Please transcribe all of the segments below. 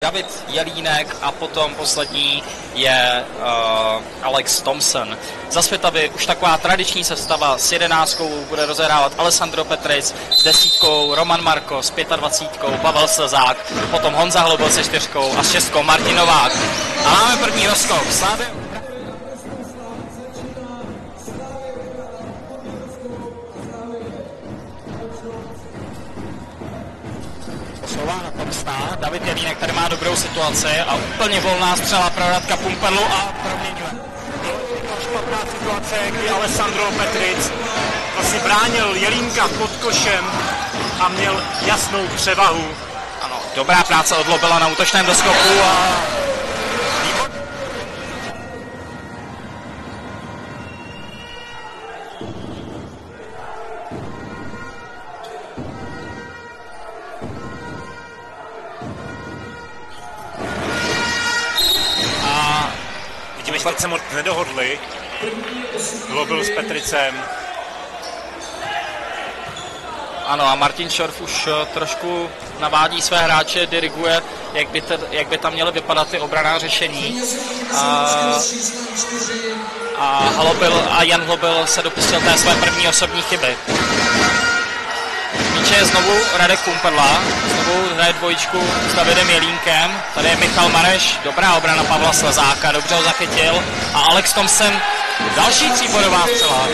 David Jelínek a potom poslední je Alex Thompson. Za Svitavy už taková tradiční sestava s 11 bude rozehrávat Alessandro Petric, s 10 Roman Marko, s 25 Pavel Slezák, potom Honza Hlobil se 4 a s 6 Martin Novák. A máme první rozkok. Slávě na Tomsna. David Jelínek tady má dobrou situaci a úplně volná střela pro Radka Pumperlu a proměňuje. Špatná situace, kdy Alessandro Petric vlastně bránil Jelínka pod košem a měl jasnou převahu. Ano, dobrá práce od Lobila na útočném doskoku a Vidíme, že teď se moc nedohodli. Lobil s Petricem. Ano, a Martin Schorf už trošku navádí své hráče, diriguje, jak by tam měly vypadat ty obranná řešení. A Jan Hlobil se dopustil té své první osobní chyby. Míče je znovu Radek Pumperla, znovu hraje dvojičku s Davidem Jelínkem, tady je Michal Mareš, dobrá obrana Pavla Slezáka, dobře ho zachytil a Alex Thompson, další tříbodová střela.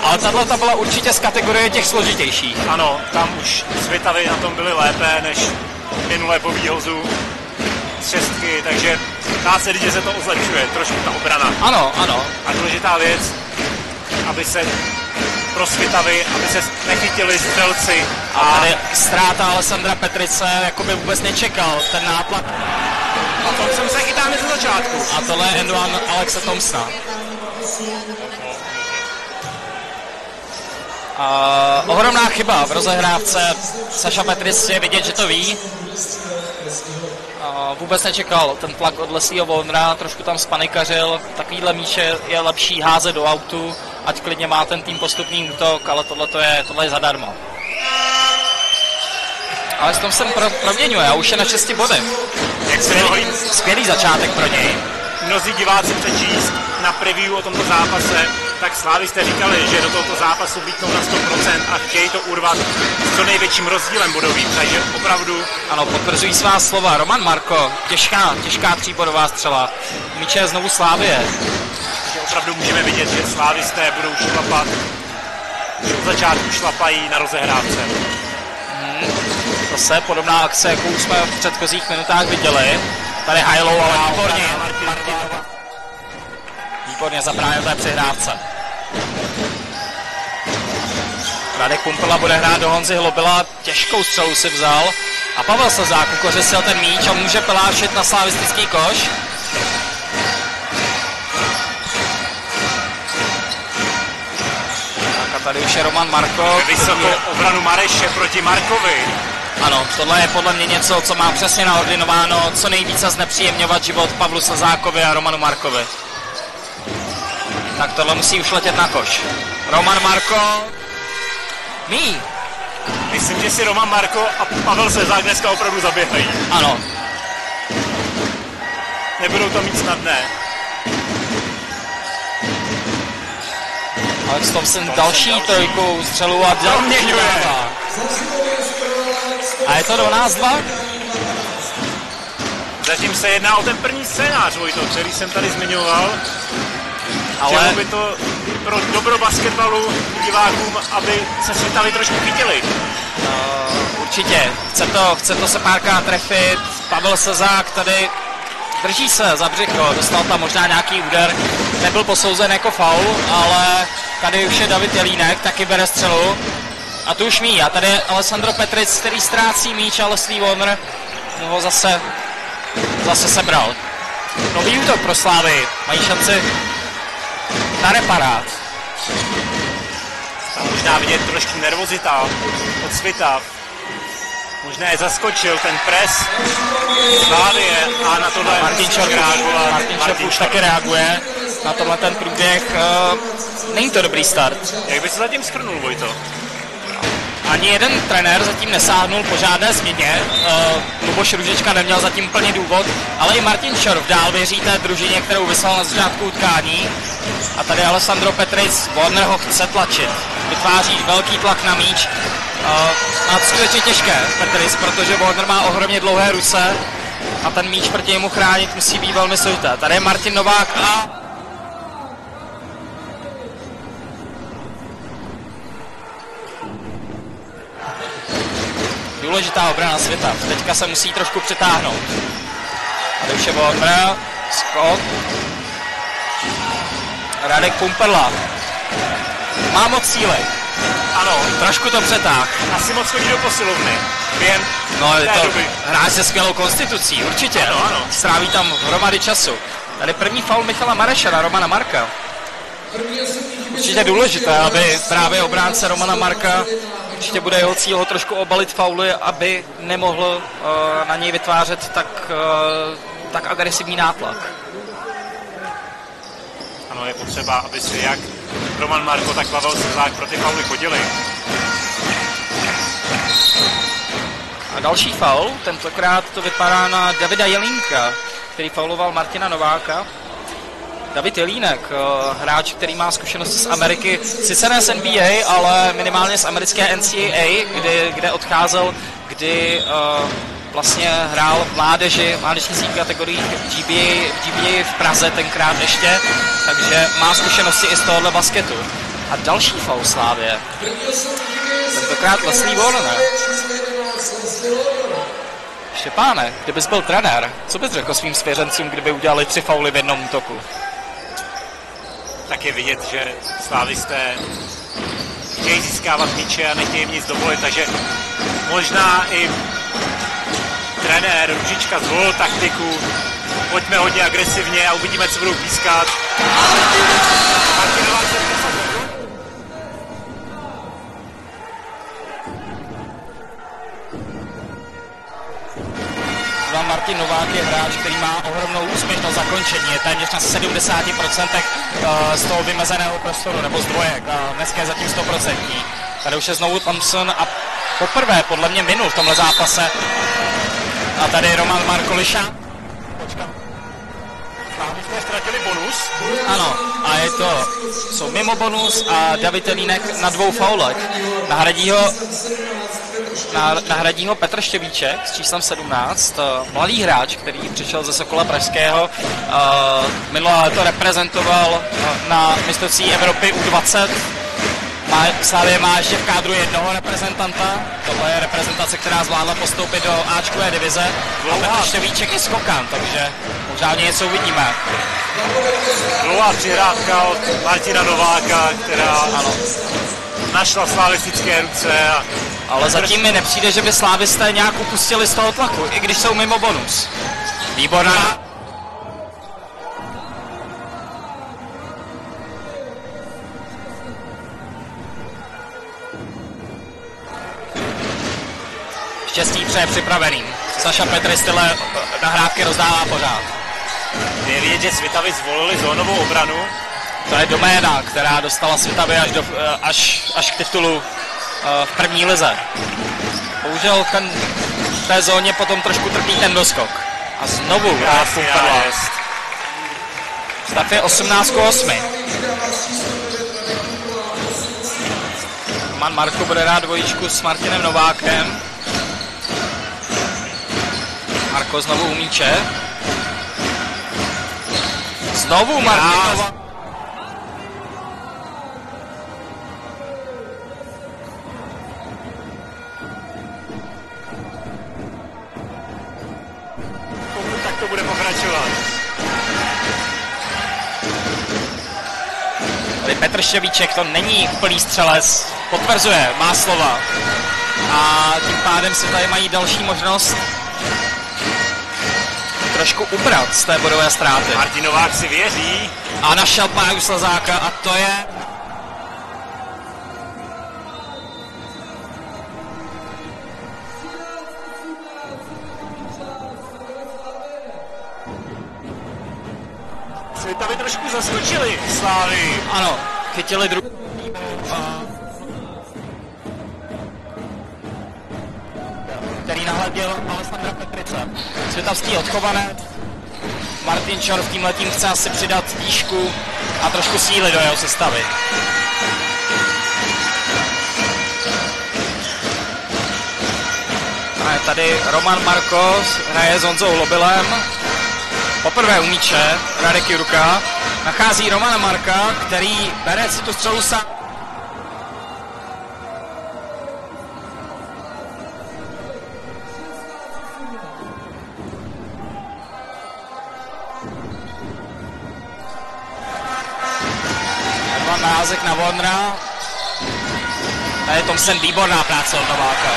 Ale tato byla určitě z kategorie těch složitějších. Ano, tam už Svitavy na tom byly lépe než minulé po výhozu z šestky, takže dá se říct, že se to zlepšuje, trošku ta obrana. Ano, ano. A důležitá věc, aby se pro Svitavy, aby se nechytili střelci. A tady ztráta Alessandra Petrice, jako by vůbec nečekal ten nátlak. A Thompson se chytá hned ze začátku. A tohle je end one Alexe Thompsona. Ohromná chyba v rozehrávce. Saša Petric je vidět, že to ví. Vůbec nečekal ten tlak od Leslieho Volnera, trošku tam spanikařil. Takovýhle míče je lepší házet do autu, ať klidně má ten tým postupný útok, ale tohle je zadarmo. Ale s tom jsem proměňuje a už je na 6 bodech. Skvělý začátek pro něj. Mnozí diváci přečíst na preview o tomto zápase, tak slávisté říkali, že do tohoto zápasu vlítnou na 100% a chtějí to urvat s co největším rozdílem bodovým, takže opravdu... Ano, potvrzují svá slova. Roman Marko, těžká tříbodová střela. Míče je znovu Slávie. Takže opravdu můžeme vidět, že slávisté budou šlapat, že od začátku šlapají na rozehrávce. Zase podobná akce, jakou jsme v předchozích minutách viděli. Tady Hajlou, ale výborně zabránil té přihrávce. Radek Pumperla bude hrát do Honzy Hlobila, těžkou střelu si vzal a Pavel Slezák ukořistil ten míč a může pelášit na slavistický koš. Tak a tady už je Roman Marko. Vysokou obranu Mareše proti Markovi. Ano, tohle je podle mě něco, co má přesně naordinováno, co nejvíce znepříjemňovat život Pavlu Slezákovi a Romanu Markovi. Tak tohle musí už letět na koš. Roman Marko... Myslím, že si Roman Marko a Pavel Slezák dneska opravdu zaběhají. Ano. Nebudou to mít snadné. Alex Thompson další trojkou střelu a proměňuje. A je to 12-2? Zatím se jedná o ten první scénář, Vojto, který jsem tady zmiňoval. Ale by to pro dobro basketbalu divákům, aby se Svitavy trošku chytili. Určitě. Chce to se párkrát trefit. Pavel Slezák tady drží se za břicho. Dostal tam možná nějaký úder. Nebyl posouzen jako faul, ale tady už je David Jelínek, taky bere střelu. A tu už mí. A tady je Alessandro Petric, který ztrácí míč a Leslie Warner ho zase sebral. Nový útok pro Slávy. Mají šanci na reparát. Tam možná vidět trošku nervozita od Svitav. Možná je zaskočil ten pres Slávie a na tohle Martin Schorf už taky reaguje na tohle ten průběh. Není to dobrý start. Jak by se zatím shrnul, Vojto? Ani jeden trenér zatím nesáhnul po žádné změně. Luboš Růžička neměl zatím úplně důvod, ale i Martin Šorf dál věří té družině, kterou vyslal na začátku utkání. A tady Alessandro Petric, Warner ho chce tlačit. Vytváří velký tlak na míč. A to skutečně těžké, Petric, protože Warner má ohromně dlouhé ruce a ten míč proti němu chránit musí být velmi složité. Tady je Martin Novák a důležitá obrana světa. Teďka se musí trošku přitáhnout. Tady už je Warner, skok. Radek Pumperla. Má moc síly. Ano, trošku to přetáh. Asi moc chodí do posilovny. Během je to hráč se skvělou konstitucí, určitě. Ano. Stráví tam hromady času. Tady první faul Michala Mareša na Romana Marka. Určitě důležité, aby právě obránce Romana Marka, určitě bude jeho cíl ho trošku obalit fauly, aby nemohl na něj vytvářet tak agresivní nátlak. Ano, je potřeba, aby si jak Roman Marko, tak Pavel Slzák pro ty fauly chodili. A další faul, tentokrát to vypadá na Davida Jelínka, který fauloval Martina Nováka. David Jelínek, hráč, který má zkušenosti z Ameriky, sice ne z NBA, ale minimálně z americké NCAA, kde odcházel, kdy vlastně hrál v mládežnických kategoriích GBA v Praze tenkrát ještě, takže má zkušenosti i z tohohle basketu. A další faul Slávě. Tentokrát Leslie Warner. Štěpáne, kdybys byl trenér, co bys řekl svým svěřencům, kdyby udělali 3 fauly v jednom útoku? Tak je vidět, že slávisté chtějí získávat míče a nechtějí jim nic dovolit, takže možná i trenér Růžička zvolil taktiku, pojďme hodně agresivně a uvidíme, co budou pískat. Martin Novák je hráč, který má ohromnou úspěšnost zakončení, je téměř na 70% z toho vymezeného prostoru, nebo z dvojek, a dneska je zatím 100%. Tady už je znovu Thompson a poprvé podle mě minul v tomhle zápase. A tady Roman Markoliša. Jsme ztratili bonus. Ano, a jsou mimo bonus a David Jelínek na 2 faulech. Nahradí ho Petr Štěvíček s číslem 17, mladý hráč, který přišel ze Sokola pražského. Minulé léto reprezentoval na mistrovství Evropy U20. Slavie má ještě v kádru jednoho reprezentanta. Tohle je reprezentace, která zvládla postoupit do Ačkové divize. A Petr Štěvíček je skokan, takže možná něco uvidíme. Dlouhá přihrávka od Martina Nováka, která našla slavistické ruce. Ale zatím mi nepřijde, že by slávisté nějak upustili z toho tlaku, i když jsou mimo bonus. Výborná. Štěstí přeje připraveným. Saša Petris tyhle nahrávky rozdává pořád. Je vidět, že Svitavy zvolili zónovou obranu. To je doména, která dostala Svitavy až k titulu v první lize. Bohužel v té zóně potom trošku trpí ten doskok. A znovu Pumperla. Stav je 18:8. Roman Marko bude dát dvojičku s Martinem Novákem. Marko znovu u míče. Znovu Martin Novák. Tak to bude pokračovat. Tady Petr Štěvíček, to není úplný střelec, potvrzuje, má slova. A tím pádem si tady mají další možnost trošku ubrat z té bodové ztráty. Martin Novák si věří. A našel Páju Slzáka a to je... Svitavy trošku zaskočili Slávy. Ano, chytili druhý. nahradil Alessandra Petrice. Svitavský odchovanec. Martin Čor v tímhletím chce asi přidat výšku a trošku síly do jeho sestavy. A je tady Roman Marko, hraje s Honzou Lobilem. Poprvé u míče, Radek Jurka. Nachází Romana Marka, který bere si tu střelu sám. Názek na Warnera. Tady je Thompson, výborná práce od Nováka.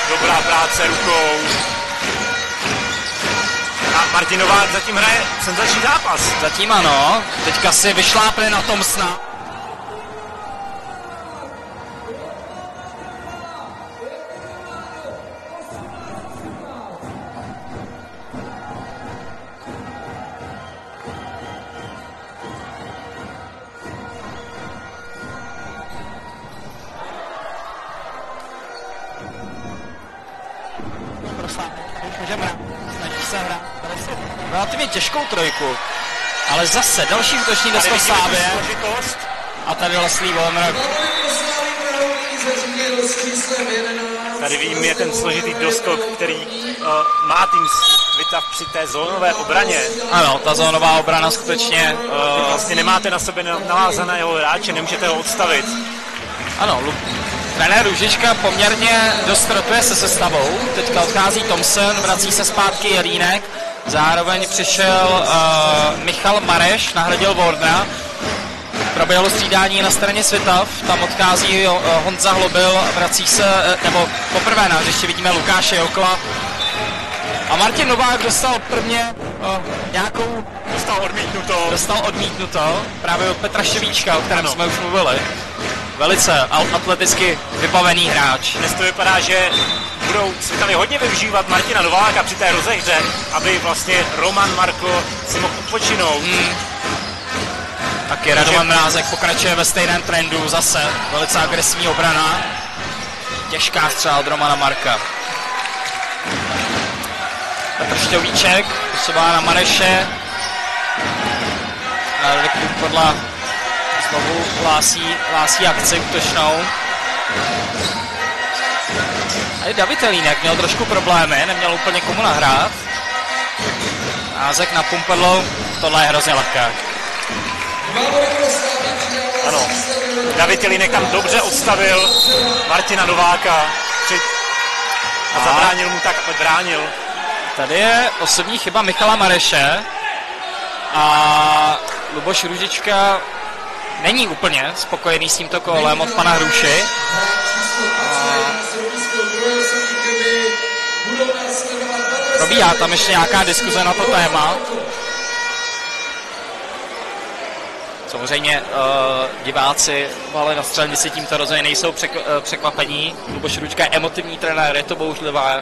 Dobrá práce rukou. A Martin Novák zatím hraje senzační zápas. Zatím ano. Teďka si vyšlápne na Thompsona. Snaží se hrát relativně těžkou trojku, ale zase další útočník do Slávě. A tady Leslie Warner. Tady vidím, je ten složitý doskok, který má tým Svitav při té zónové obraně. Ano, ta zónová obrana skutečně... Vlastně nemáte na sebe navázaného hráče, nemůžete ho odstavit. Ano, trenér Růžička poměrně dost rotuje se sestavou. Teďka odchází Thompson, vrací se zpátky Jelínek. Zároveň přišel Michal Mareš, nahradil Warnera. Proběhlo střídání na straně Svitav, tam odchází Honza Hlobil, vrací se, nebo poprvé na hřiště vidíme Lukáše Jokla. A Martin Novák dostal prvně nějakou... Dostal odmítnuto právě od Petra Ševíčka, o kterém jsme už mluvili. Velice atleticky vybavený hráč. Dnes to vypadá, že budou Svitavy hodně využívat Martina Nováka při té rozehře, aby vlastně Roman Marko si mohl odpočinout. Taky Radovan Mrázek pokračuje ve stejném trendu, zase velice agresivní obrana. Těžká střela od Romana Marka. Petr Šťovíček posouvá na Mareše. Radek Podla znovu hlásí akci útočnou. A i David Jelínek měl trošku problémy, neměl úplně komu nahrát. Názek na Pumperlou, tohle je hrozně lehké. Ano, David Jelínek tam dobře odstavil Martina Nováka a zabránil mu tak, aby bránil. Tady je osobní chyba Michala Mareše a Luboš Růžička není úplně spokojený s tímto kolem od pana Hruši. Probíhá tam ještě nějaká diskuze na to téma. Samozřejmě diváci ale na střelnici tímto rozhodně nejsou překvapení. Luboš Růžička je emotivní trenér, je to bouřlivá,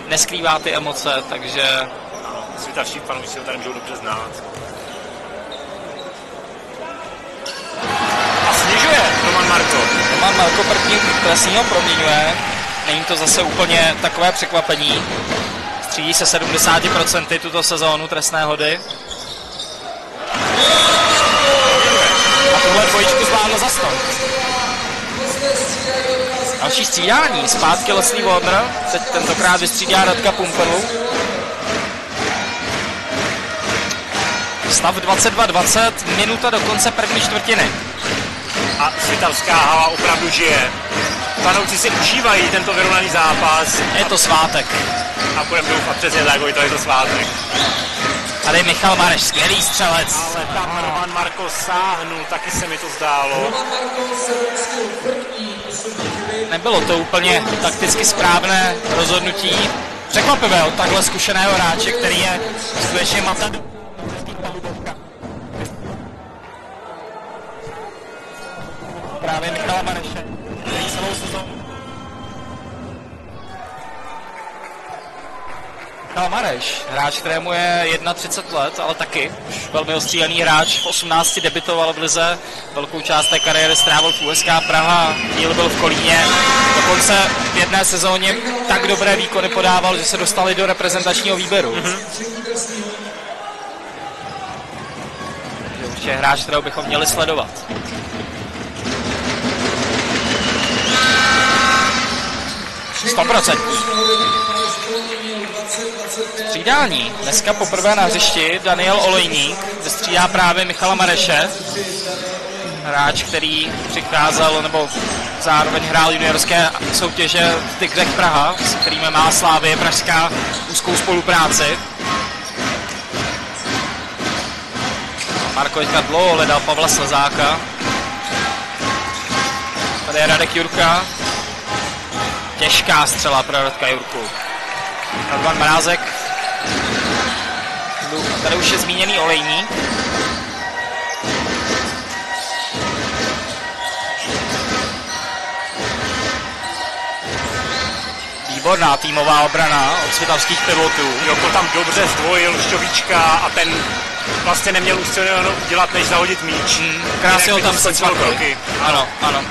neskrývá ty emoce, takže... Svitavští fanoušci ho tady můžou dobře znát. A snižuje Roman Marko. Roman Marko první trestního proměňuje. Není to zase úplně takové překvapení. Střídí se 70% tuto sezónu trestné hody. A tohle dvojičku zvládl za 100. Další střídání. Zpátky Leslie Warner. Teď tentokrát vystřídá Radka Pumperlu. Stav 22-20, minuta do konce první čtvrtiny. A svitavská hala opravdu žije. Fanoušci si užívají tento vyrovnaný zápas. Je to svátek. A budeme doufat přesně tak, to je to svátek. Tady Michal Mareš, skvělý střelec. Ale tam Roman Marko sáhnul, taky se mi to zdálo. Nebylo to úplně takticky správné rozhodnutí. Překvapivé od takhle zkušeného hráče, který je skutečně matador. Právě Michala Mareše, který celou sezónu. Michal Mareš, hráč, kterému je 31 let, ale taky už velmi ostřílený hráč, v 18 debitoval v lize, velkou část té kariéry strávil v USK Praha, chvíli byl v Kolíně, dokonce v jedné sezóně tak dobré výkony podával, že se dostali do reprezentačního výběru. Takže určitě hráč, kterého bychom měli sledovat. Střídání. Dneska poprvé na hřišti Daniel Olejník vystřídá právě Michala Mareše. Hráč, který přicházel, nebo zároveň hrál juniorské soutěže v Tigrech Praha, s kterými má Slavie Pražská úzkou spolupráci. Marko teďka dlouho hledal Pavla Slezáka. Tady je Radek Jurka. Těžká střela pro Radka Jurku. Radovan Mrázek. Tady už je zmíněný Olejník. Výborná týmová obrana od svitavských pivotů. Joko tam dobře zdvojil Šťovíčka a ten vlastně neměl už co dělat, než zahodit míč. Krásně ho tam secvakl. Ano, ano.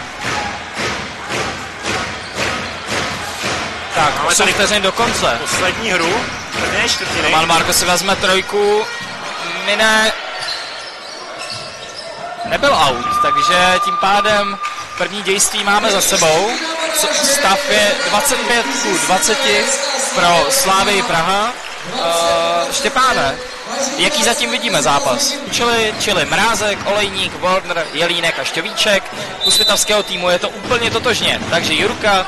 Tak, 8 vteřin do konce. Poslední hru, první čtvrtiny. Roman Marko si vezme trojku, mine. Nebyl out, takže tím pádem první dějství máme za sebou. Stav je 25-20 pro Slavii Praha. Štěpáne, jaký zatím vidíme zápas? Čili Mrázek, Olejník, Waldner, Jelínek a Šťovíček. U svitavského týmu je to úplně totožně, takže Jurka,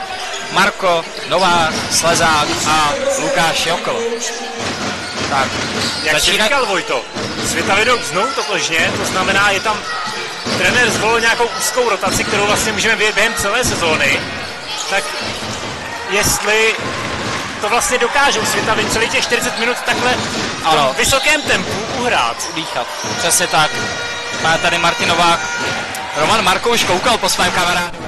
Marko, Novák, Slezák a Lukáš Jokl. Tak, jak jsi říkal, Vojto, Svitavy jdou znovu totožně, to znamená, je tam trenér zvolil nějakou úzkou rotaci, kterou vlastně můžeme vidět během celé sezóny, tak jestli to vlastně dokážou Svitavy celý těch 40 minut takhle v vysokém tempu uhrát. Udýchat, přesně tak. Má tady Martin Novák. Roman Marko už koukal po svém kamarádu.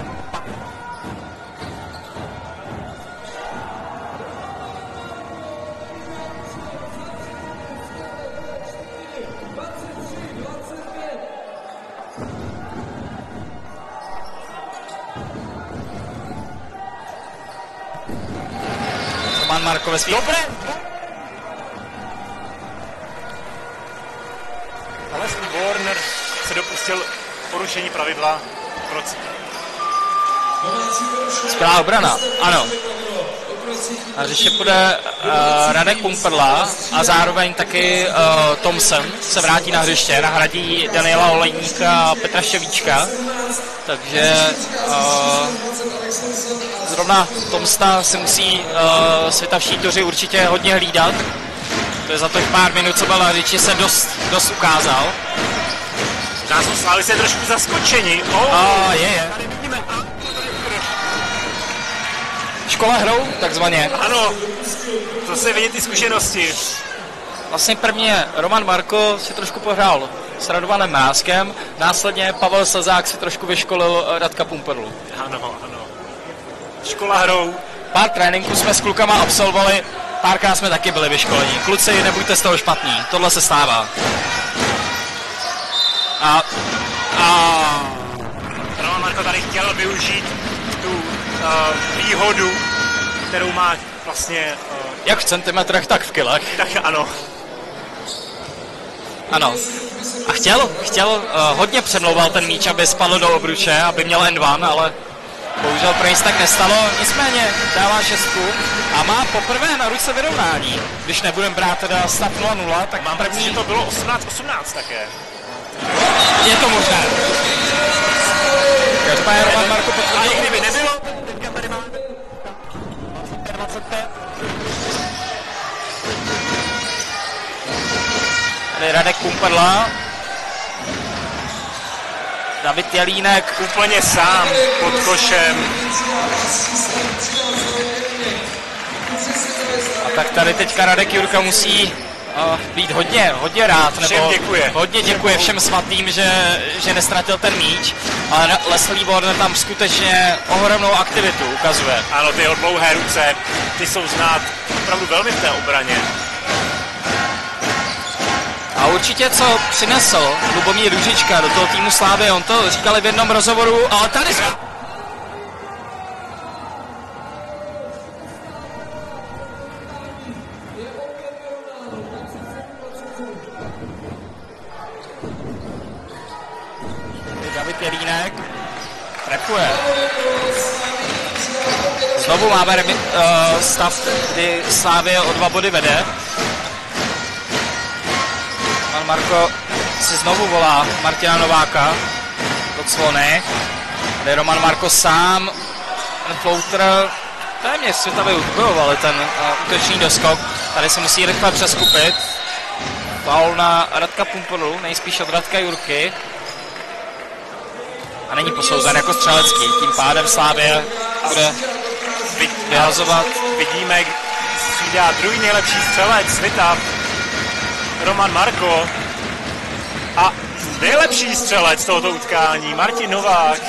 Marko ve svých... Dobré! Ale Warner se dopustil porušení pravidla. Skvělá obrana, ano. A hřiště půjde Radek Pumperla a zároveň taky Thompson se vrátí na hřiště, nahradí Daniela Olejníka a Petra Šťovíčka. Takže zrovna Tomsta si musí svitavští toři určitě hodně hlídat. To je za těch pár minut, co byl na hřišti, se dost ukázal. Názvu Slávy se trošku zaskočení. Je. Škola hrou, takzvaně. Ano, to se vidět ty zkušenosti. Vlastně první Roman Marko si trošku pohrál s Radovanem Mrázkem, následně Pavel Slezák si trošku vyškolil Radka Pumperlu. Ano. Škola hrou. Pár tréninků jsme s klukama absolvovali, párkrát jsme taky byli vyškoleni. Kluci, nebuďte z toho špatní, tohle se stává. Roman Marko tady chtěl využít tu výhodu, kterou má vlastně... Jak v centimetrech, tak v kilech. Tak ano. Ano. A chtěl hodně přemlouval ten míč, aby spadl do obruče, aby měl N1, ale bohužel pro nic tak nestalo. Nicméně dává 6 a má poprvé na ruce vyrovnání. Když nebudeme brát teda stav 0-0, tak mám první... že to bylo 18-18 také. Je to možné. Každopádně Roman Marko potvrdil. A kdyby nebylo, teďka tady máme 25. Tady Radek Pumperla. David Jelínek úplně sám pod košem. A tak tady teďka Radek Jurka musí být hodně rád, nebo děkuje. hodně děkuje všem svatým, že nestratil ten míč, ale Leslie Warner tam skutečně ohromnou aktivitu ukazuje. Ano, ty dlouhé ruce, ty jsou znát opravdu velmi v té obraně. A určitě co přinesl Lubomír Růžička do toho týmu Slávy, on to říkali v jednom rozhovoru, ale tady David Jelínek trefuje. Znovu máme stav, kdy Slávě o 2 body vede. Pan Marko si znovu volá Martina Nováka do clony. Tady Roman Marko sám, ten floater, téměř světově odbojovali ten útočný doskok. Tady se musí rychle přeskupit. Faul na Radka Pumpolu, nejspíš od Radka Jurky. A není posouzen jako střelecký, tím pádem Slávě bude vyhazovat. Vidíme, střídá druhý nejlepší střelec světa, Roman Marko. A nejlepší střelec tohoto utkání, Martin Novák.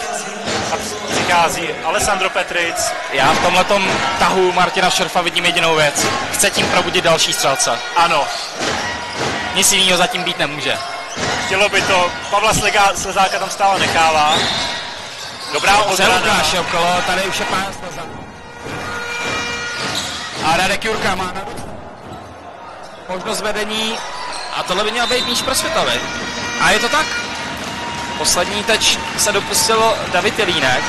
A přichází Alessandro Petric. Já v tomhletom tahu Martina Šorfa vidím jedinou věc. Chce tím probudit další střelce. Ano. Nic jiného zatím být nemůže. Chtělo by to, Pavla Slezáka tam stále nechává. Dobrá obrana. Okolo, tady už je pán Slezák. A Radek Jurka má možnost vedení a tohle by měl být míč pro Světovy. A je to tak. Poslední teď se dopustil David Jelínek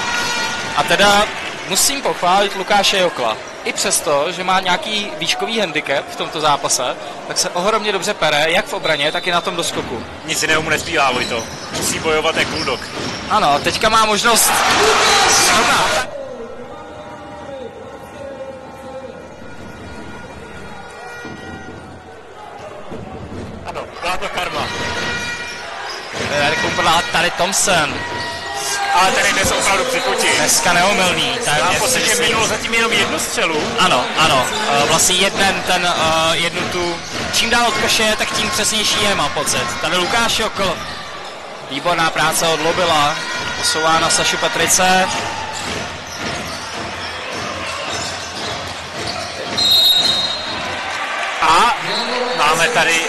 a teda musím pochválit Lukáše Jokla. I přesto, že má nějaký výškový handicap v tomto zápase, tak se ohromně dobře pere, jak v obraně, tak i na tom doskoku. Nic jiného mu nezbývá, Vojto. Musí bojovat jak bulldog. Ano, teďka má možnost Ano, byla to karma. Tady Thompson. Ale tady dnes opravdu připotí. Dneska neomylný. Mám pocit, že minul zatím jenom jednu střelu. Ano. Vlastně jednu tu, čím dál od koše, tak tím přesnější je, mám pocit. Tady Lukáš Jokl. Výborná práce od Lobila. Posouvá na Sašu Petrice. A máme tady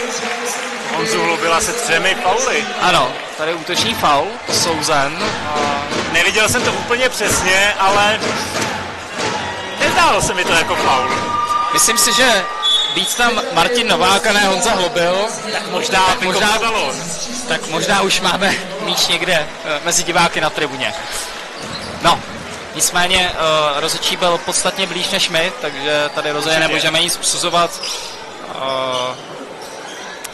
Honzu Lobila se 3 fauly. Ano, tady útočný faul, posouzen. Neviděl jsem to úplně přesně, ale nezdálo se mi to jako faul. Myslím si, že být tam Martin Novák a ne Honza Hlobil, tak možná už máme míč někde mezi diváky na tribuně. No, nicméně rozhodčí byl podstatně blíž než my, takže tady rozhodně nemůžeme nic usuzovat.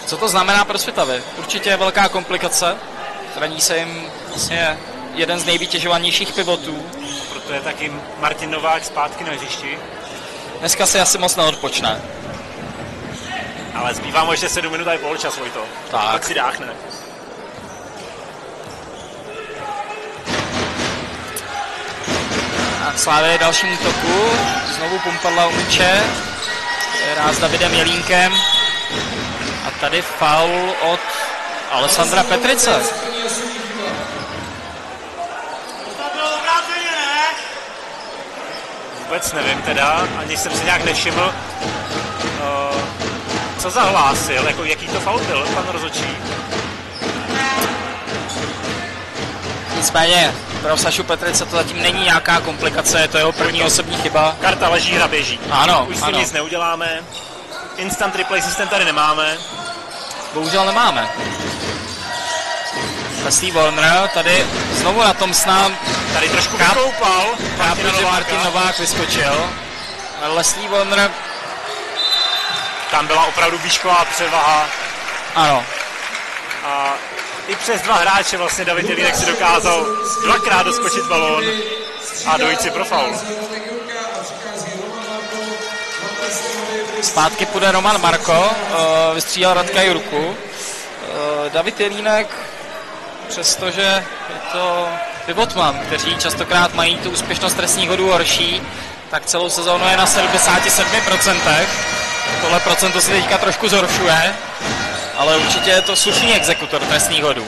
Co to znamená pro Svitavy? Určitě velká komplikace. Zraní se jim vlastně jeden z nejvytěžovanějších pivotů. Proto je taky Martin Novák zpátky na hřišti. Dneska si asi moc neodpočne. Ale zbývá mu ještě 7 minut a je poločas, Vojto. Tak si dáchne. A Slávě je dalším útoku. Znovu Pumperla umíče. Hrá s Davidem Jelínkem. A tady faul od Alessandra Petrice. Vůbec nevím teda, ani jsem si nějak nevšiml, co zahlásil, jako jaký to faul byl, pan rozhodčí. Nicméně pro Sašu Petrice to zatím není nějaká komplikace, je to jeho první osobní chyba. Karta leží, hra běží. Ano, už s tím nic neuděláme. Instant replay systém tady nemáme. Bohužel nemáme. Leslie Warner tady znovu na tom snám. Tady trošku vykoupal. Protože Martin Novák vyskočil. Leslie Warner. Tam byla opravdu výšková převaha. Ano. A i přes 2 hráče vlastně David Jelínek si dokázal 2krát doskočit balón a dojít si pro faul. Zpátky půjde Roman Marko, vystřídal Radka Jurku. David Jelínek, přestože je to pivotman, kteří častokrát mají tu úspěšnost trestních hodů horší, tak celou sezónu je na 77%. Tohle procento se teďka trošku zhoršuje, ale určitě je to slušný exekutor trestných hodů.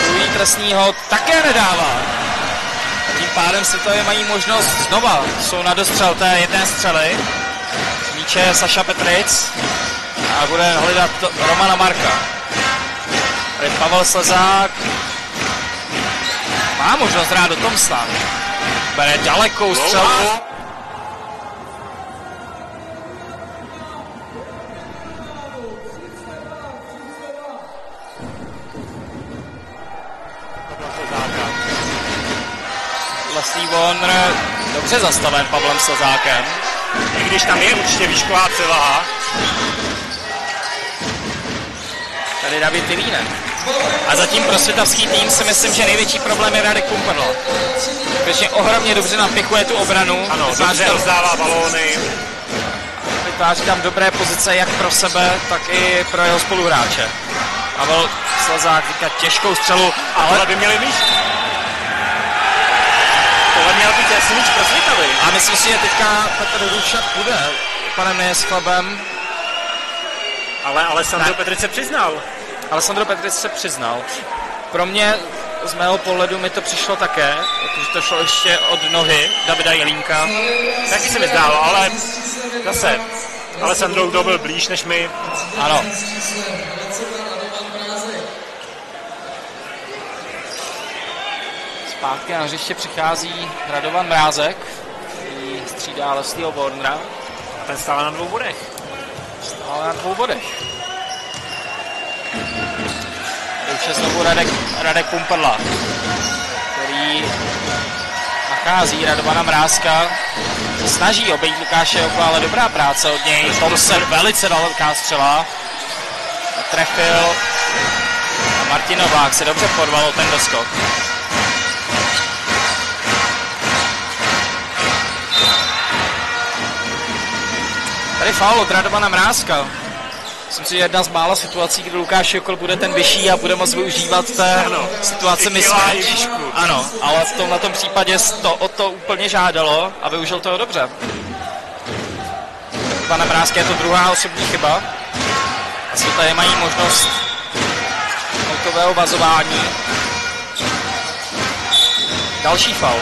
Druhý trestný hod také nedává. A tím pádem si to mají možnost znova. Jsou na dostřel té jedné střely. Míče Saša Petric a bude hledat Romana Marka. Tady Pavel Slezák má možnost hrát do Thompsona. Bere dalekou střelu. Leslie Warner dobře zastaven Pavlem Slzákem. I když tam je určitě výšková převaha. Tady David Vilínek. A zatím pro světavský tým si myslím, že největší problém je Radek Pumperl. Skutečně ohromně dobře napěchuje tu obranu. Ano, dobře rozdává balóny. Vytváří tam dobré pozice jak pro sebe, tak i pro jeho spoluhráče. Pavel Slezák říká těžkou střelu, ale by měli mít. Tohle měl být jasný míč pro Svitavy. A myslím si, že teďka Petr Rušak bude panem Nejesklabem. Ale Alessandro Petric se přiznal. Alessandro Petric se přiznal. Pro mě, z mého pohledu, mi to přišlo také, protože to šlo ještě od nohy Davida Jelínka. Taky se mi zdálo, ale zase Alessandro kdo byl blíž než my. Ano. Zpátky na hřiště přichází Radovan Mrázek, který střídá Leslieho Warnera. Ten stále na 2 bodech. Stále na 2 bodech. Už je znovu Radek Pumperla, který nachází Radovana Mrázka. Snaží obejít Lukáše Jokla, ale dobrá práce od něj. Thompson velice velká střela. Trefil. A Martin Novák se dobře podval o ten doskok. Tady faul od Radovana Mrázka. Myslím si, že jedna z mála situací, kdy Lukáš Jokl bude ten vyšší a bude moct využívat té situace mismatch. Ano, ale v tomto případě to o to úplně žádalo a využil toho dobře. Radovana Mrázka je to druhá osobní chyba. Asi tady mají možnost autového vazování. Další faul.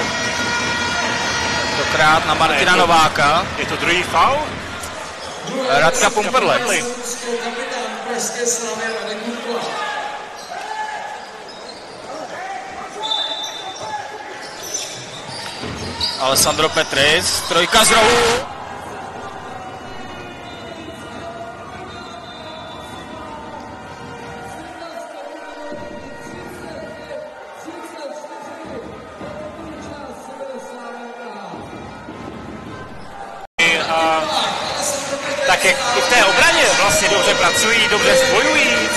Tentokrát na Martina Nováka. Je to druhý faul? Radka Pumperle. Alessandro Petric, trojka z rohu. Tak jak i v té obraně vlastně dobře pracují, dobře spojují,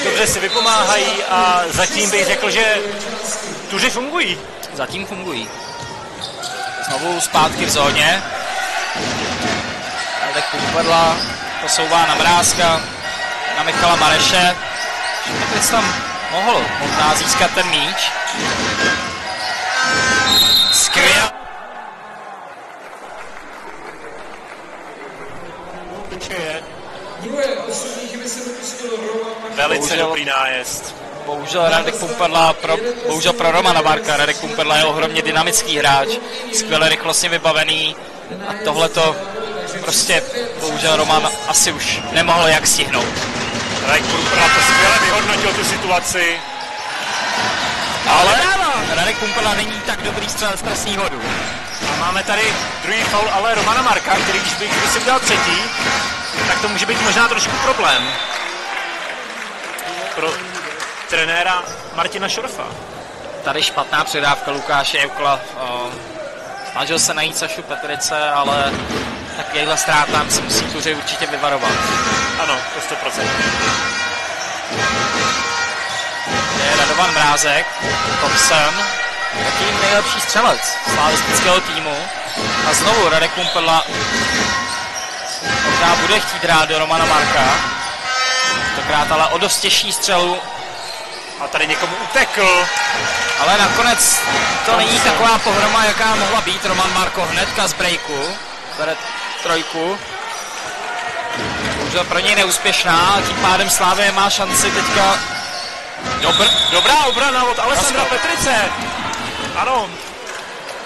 dobře si vypomáhají a zatím bych řekl, že tuři fungují. Zatím fungují. Znovu zpátky v zóně. Radek Pumperla posouvá na Mrázka, na Michala Mareše. Teď tam mohl možná získat ten míč. Skvěl. Velice dobrý nájezd. Bohužel Radek Pumperla bohužel pro Romana Marka. Radek Pumperla je ohromně dynamický hráč, skvěle rychlostně vybavený a tohleto prostě bohužel Roman asi už nemohl jak stihnout. Radek Pumperla to skvěle vyhodnotil tu situaci. Ale Radek Pumperla není tak dobrý střelec trestných hodů. A máme tady druhý faul, ale Romana Marka, který když by si udělal třetí, tak to může být možná trošku problém pro trenéra Martina Šorfa. Tady špatná předávka Lukáše Jokla. Snažil se najít Sašu Petrice, ale takovýhle ztrátám se musí tuři určitě vyvarovat. Ano, to 100%. Je Radovan Mrázek, Thompson, taký nejlepší střelec slavistického týmu. A znovu Radek Pumperla možná bude chtít hrát do Romana Marka. Tentokrát ale o dost těžší střelu. A tady někomu utekl. Ale nakonec to není taková pohroma, jaká mohla být. Roman Marko hnedka z breaku, bere trojku. Bohužel pro něj neúspěšná, tím pádem Slavie má šanci teďka. Dobrá obrana od Alessandra Petrice. Ano.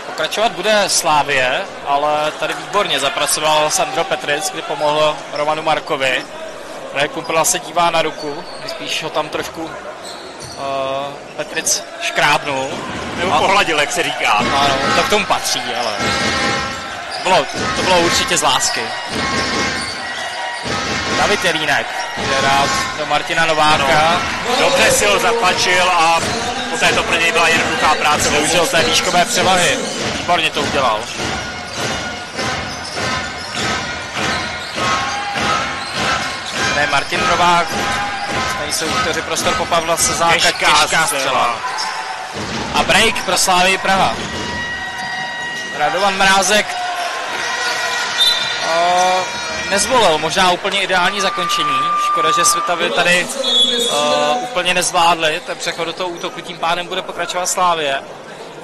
Pokračovat bude Slavie, ale tady výborně zapracoval Alessandro Petric, kdy pomohl Romanu Markovi. Radek Pumperla se dívá na ruku, spíš ho tam trošku Petric škrábnul. Nebo pohladil, jak se říká. Ano, to k tomu patří, ale to bylo určitě z lásky. David Jelínek jde rád do Martina Nováka. Dobře si ho zatlačil a poté to pro něj byla jednoduchá práce. Využil té výškové převahy. Výborně to udělal. Ne, Martin Novák. Tady jsou útoři prostor po Pavla Sezáka. Těžká střela. A break pro Slavii Praha. Radovan Mrázek nezvolil možná úplně ideální zakončení. Škoda, že Svitavy tady úplně nezvládli. Ten přechod do toho útoku, tím pádem bude pokračovat Slavie.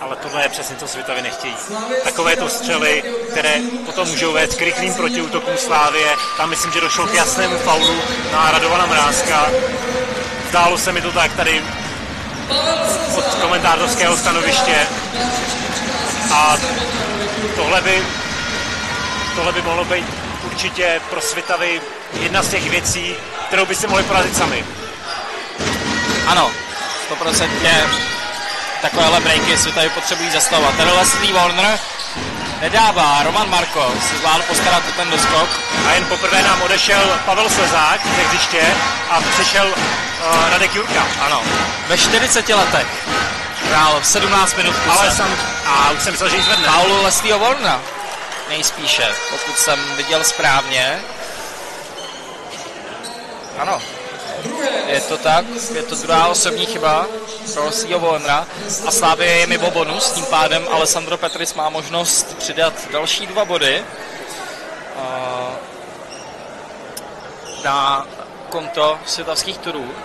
Ale tohle je přesně to Svitavy nechtějí. Takovéto střely, které potom můžou vést k rychlým protiútokům Slavie. Tam myslím, že došlo k jasnému faulu na Radovana Mrázka. Zdálo se mi to tak tady od komentátorského stanoviště. A tohle by mohlo být určitě pro Svitavy jedna z těch věcí, kterou by si mohli porazit sami. Ano, 100% takovéhle breaky Svitavy potřebují zastavovat. Tady Leslie Warner nedává, Roman Marko se zvládl postarat o ten doskok. A jen poprvé nám odešel Pavel Slezák ze hřiště a přišel Radek Jurka. Ano, ve 40 letech hrál 17 minut ale už jsem myslel, že ji zvedne. Paulu Leslieho Warnera nejspíše, pokud jsem viděl správně. Ano, je to tak, je to druhá osobní chyba pro Leslieho Warnera a Slavie je mimo bonus, tím pádem Alessandro Petric má možnost přidat další 2 body na konto světavských turů.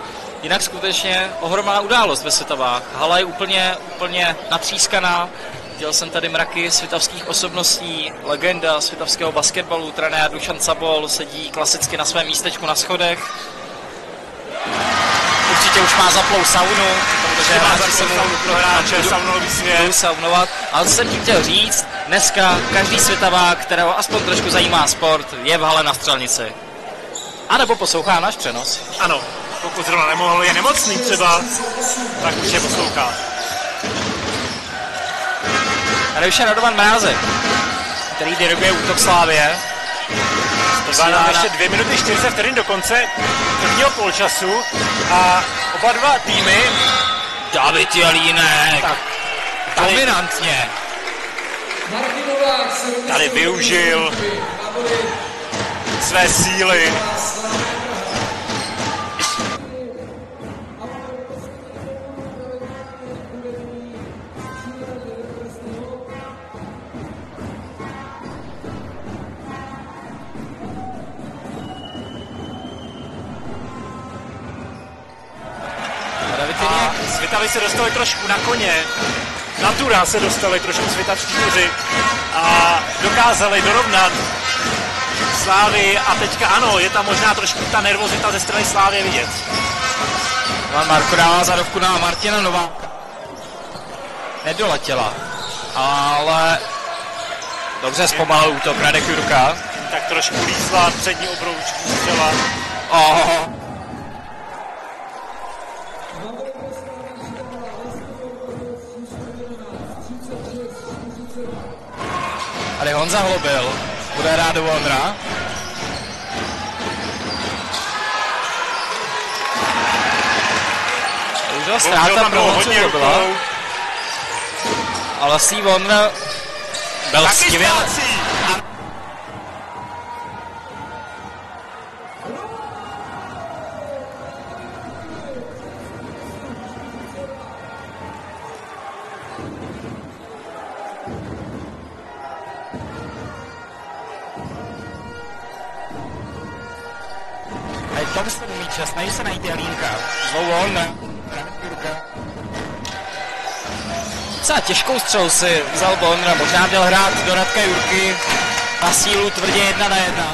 Jinak skutečně ohromná událost ve Svitavách. Hala je úplně natřískaná. Viděl jsem tady mraky svitavských osobností, legenda svitavského basketbalu, trenér Dušan Cabol sedí klasicky na svém místečku na schodech. Určitě už má zaplou saunu, protože hráči se mu saunovat. Ale co jsem ti chtěl říct, dneska každý Svitavák, kterého aspoň trošku zajímá sport, je v hale na střelnici. A nebo poslouchá náš přenos. Ano, pokud zrovna nemohl, je nemocný třeba, tak už je poslouchá. Tady už je Radovan Mrázek, který diriguje útok Slavie. Zbývá nám ještě 2 minuty 40 vteřin do konce prvního poločasu a oba dva týmy. David Jelínek, dominantně. Tady využil své síly. Svitavy se dostali trošku na koně, Natura se dostali trošku svitavští tuři a dokázali dorovnat Slávy a teďka ano, je tam možná trošku ta nervozita ze strany Slávy vidět. Roman Marko dává zadovku na Martina Nováka. Nedoletěla, ale dobře zpomalil útok Radek Jurka. Tak trošku lízla přední obroučku střela. Tady Honza Hlobil bude hrát do Warnera. Už ztráta pro Honzu Hlobila. Ale Steve Warner byl skvělý. Tom se umí čas, snaží se najít Jelínka. Znovu on, ne? docela těžkou střelu si vzal Bondra, možná měl hrát do Radka Jurky na sílu tvrdě 1 na 1.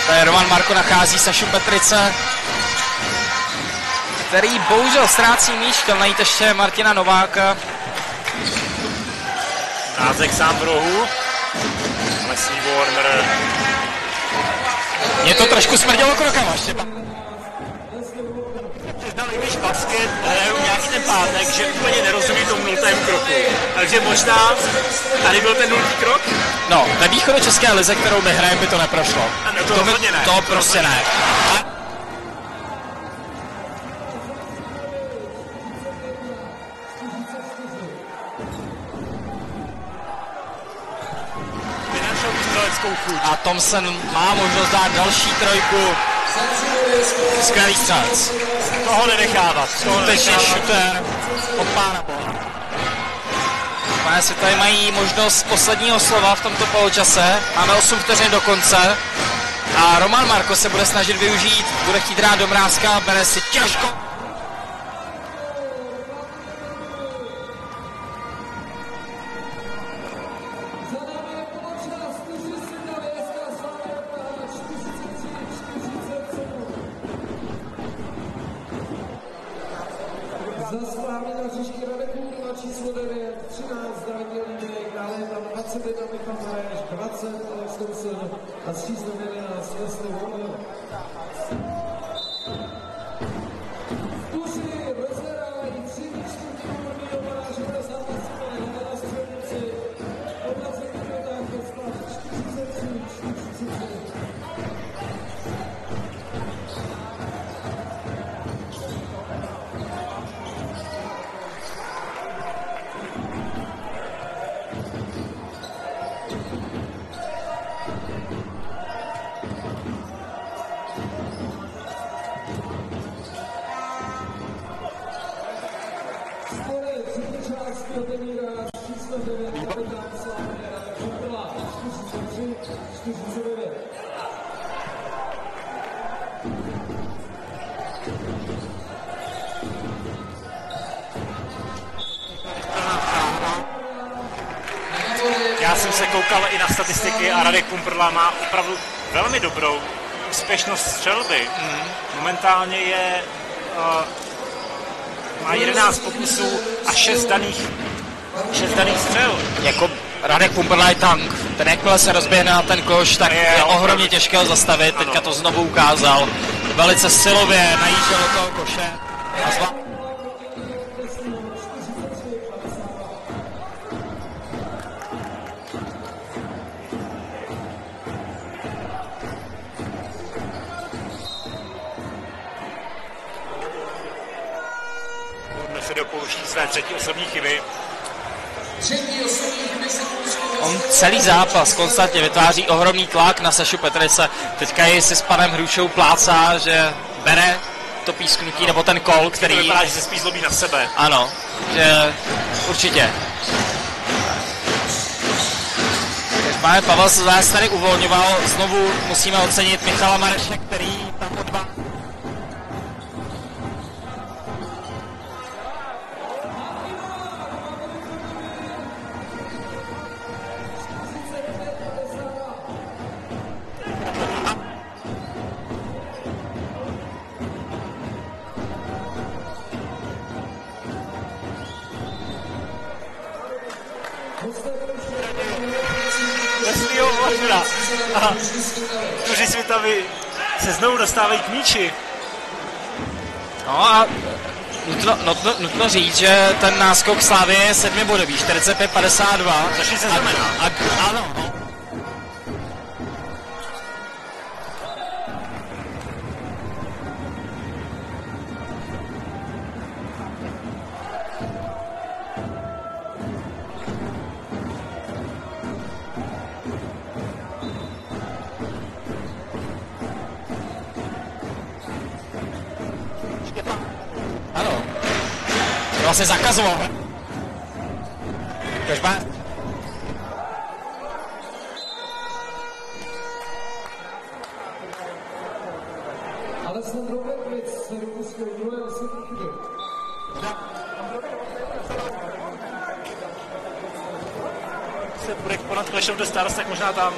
Tady Roman Marko nachází Sašu Petrice, který bohužel ztrácí míč, chtěl najít ještě Martina Nováka. Rázek sám v rohu. Lesní Warner. Mě to trošku smrdělo krokama, Štěpán. Znali, když basket hrajou nějaký ten pátek, že úplně nerozumí tomu 0. kroku. Takže možná tady byl ten 0. krok? No, ve východočeské lize, kterou my hrajeme, by to neprošlo. Ano, to rozhodně ne. To prostě ne. A Thompson má možnost dát další trojku. Skvělý střelec. Toho nenechávat. Skutečně šuter od pána boha. Pane, si tady mají možnost posledního slova v tomto poločase. Máme 8 vteřin do konce. A Roman Marko se bude snažit využít, bude chtít dát do Mrázka, bere si těžko. Za Slávy na hřišti Radek Kůrla číslo 9, 13 Daniel Líbek, dále je tam 21 Michal Mareš, 20 Alex Thompson a s číslem 11 Leslie Warner. Tuši rozhrají 3 čtvrtí úrovní obaráže reprezentace na střednici. Obrace minutách je stav 43. Já jsem se koukal i na statistiky a Radek Kumprla má opravdu velmi dobrou úspěšnost střelby. Momentálně má 11 pokusů a 6 daných střel. Jako Radek Kumprla je tank. Ten jakmile se rozběhne na ten koš, tak je ohromně těžké ho zastavit. Teďka to znovu ukázal. Velice silově najížděl do toho koše. Se dopouští své třetí osobní chyby. On celý zápas konstantně vytváří ohromný tlak na Sašu Petrice. Teďka ji si s panem Hrušou plácá, že bere to písknutí nebo ten kol, který... To vypadá, že se spíš zlobí na sebe. Ano, že určitě. Pane Pavel se zase tady uvolňoval. Znovu musíme ocenit Michala Mareše, který tam odvá. Leslieho Warnera. A Tuři Svitavy se znovu dostávají k míči. No a nutno říct, že ten náskok Slávy je 7bodový, 45-52. Což se znamená. Ano. Ano. To vlastně zakazoval. Každopádně. Alessandro Berkowitz se dopustil druhé osobní chyby. se bude konat Clash of the Stars, tak možná tam.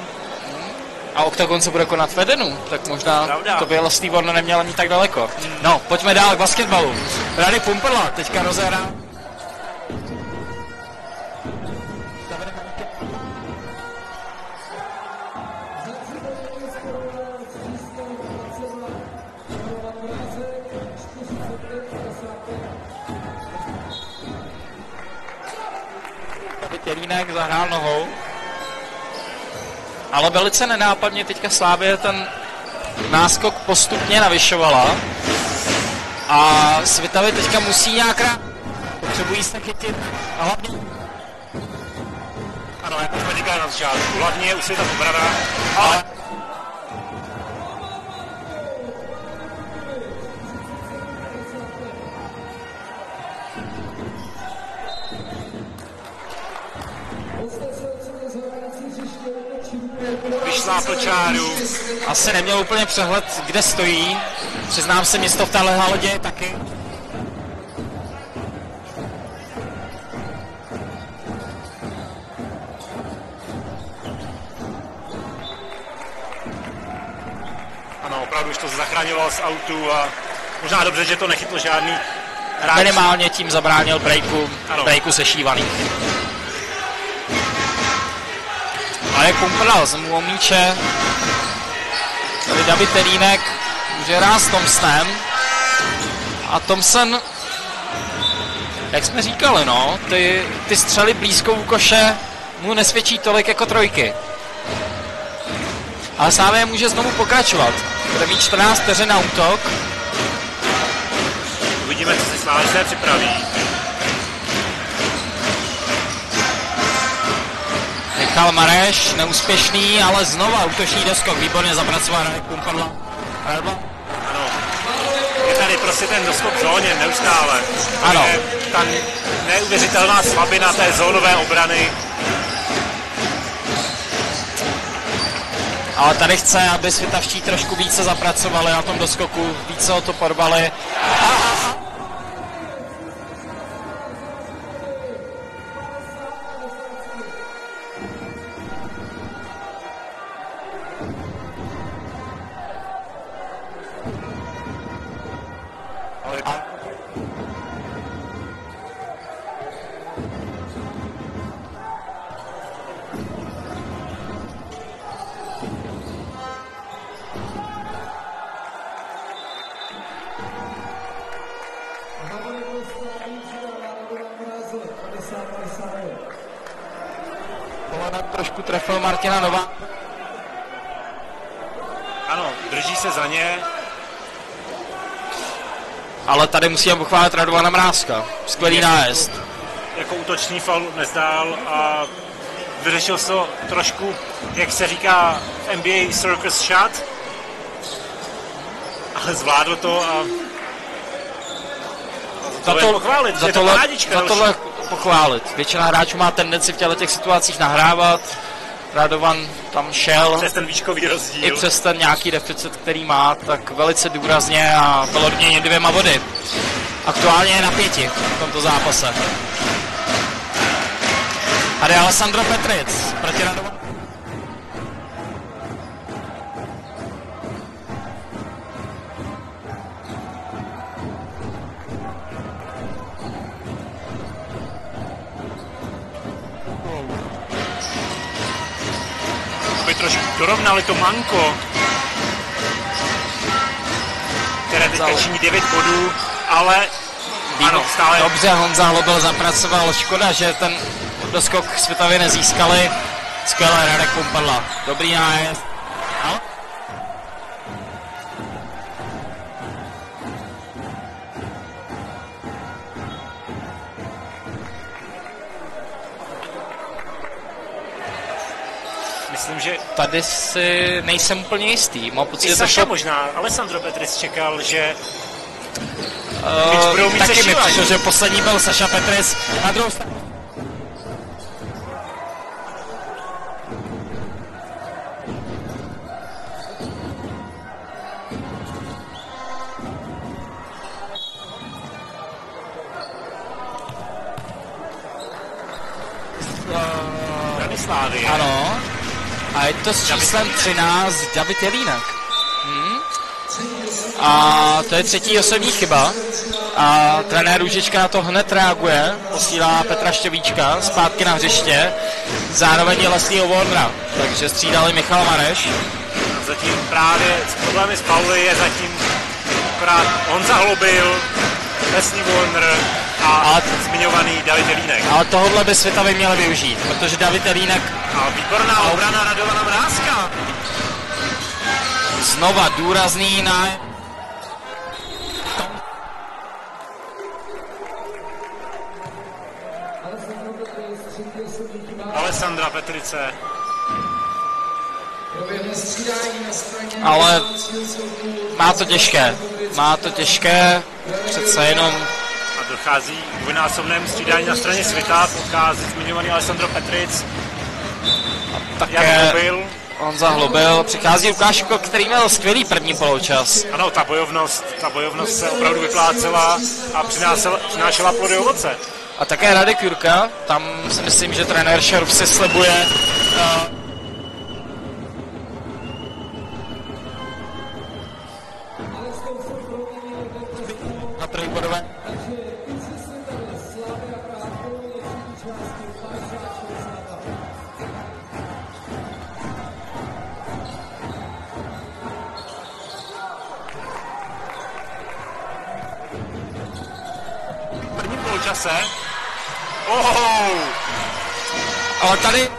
A Octagon se bude konat v Edenu, tak možná Pravda. to by Lastý Warner neměl ani tak daleko. No, pojďme dál k basketbalu. Radek Pumperla teďka rozehrá. Jelínek zahrál nohou. Ale velice nenápadně teďka Slávie ten náskok postupně navyšovala. A Svitavy teďka musí nějak potřebují se chytit a hlavně. Ano, jak jsme říkali na začátku, hlavně už je ta obrana, ale vyšlápl čáru. Asi neměl úplně přehled, kde stojí. Přiznám se, město v téhle hale děje taky. Ano, opravdu už to zachraňoval z autu a možná dobře, že to nechytl žádný hráč. Minimálně tím zabránil Ano. breaku sešívaný. A jak Pumperla zemu míče. Tady David Jelínek může hrát s Thompsonem. A Thompson, jak jsme říkali, no, ty střely blízko u koše mu nesvědčí tolik jako trojky. Ale Slávie může znovu pokračovat. Bude mít 14 vteřin na útok. Uvidíme, co si Slávě připraví. Michal Mareš, neúspěšný, ale znova útočný doskok. Výborně zapracoval Radek Pumperla. Ano. Je tady prostě ten doskok v zóně neustále. Ano. Je ta neuvěřitelná slabina té zónové obrany. Ale tady chce, aby Svitavští trošku více zapracovali na tom doskoku, více o to porvali. Trošku trefil Martina Nova. Ano, drží se za ně. Ale tady musíme pochválit Radovana Mrázka. Skvělý nájezd. Jako útočný faul nezdál a vyřešil se to trošku, jak se říká v NBA, circus shot. Ale zvládl to a Za tohle pochválit. Většina hráčů má tendenci v těch situacích nahrávat. Radovan tam šel. Přes ten výškový rozdíl. I přes ten nějaký deficit, který má, tak velice důrazně a velorně 2 body. Aktuálně je na 5 v tomto zápase. Tady Alessandro Petric proti Radovanu. Trošku dorovnali to manko, které teďka činí 9 bodů, ale ano, stále. Dobře, Honza Hlobel zapracoval, škoda, že ten doskok Svitavy nezískali. Skvělé Radek Pumperla, dobrý nájezd. No? Myslím, že tady si nejsem úplně jistý. Mám pocit, i že Saša to možná, Alessandro Petris čekal, že taky mi přišlo, že poslední byl Saša Petris. Na druhou stranu obrany Slávy. Ano. A je to s číslem 13 David Jelínek. A to je třetí osobní chyba. A trenér Růžička na to hned reaguje. Posílá Petra Štěvíčka zpátky na hřiště. Zároveň je Leslie Warnera. Takže střídali Michal Mareš. Zatím právě s problémy s Pauly je zatím akorát Honza Hlobil, Leslie Warner a zmiňovaný David Jelínek. Ale tohohle by Svitavy měli využít, protože David Jelínek... A výborná obrana Radovana Mrázka. Znova důrazný na... Alessandra Petrice. Ale má to těžké, přece jenom... A dochází k dvojnásobnému střídání na straně Svitav, odchází zmiňovaný Alessandro Petric. Také Honza Hlobil, přichází Lukáš Kok, který měl skvělý první poločas. Ano, ta bojovnost se opravdu vyplácela a přinášela plody ovoce. A také Radek Jurka, tam si myslím, že trenér Šeruf si slibuje na trojbodové. První poločase. Oh! Ale tady...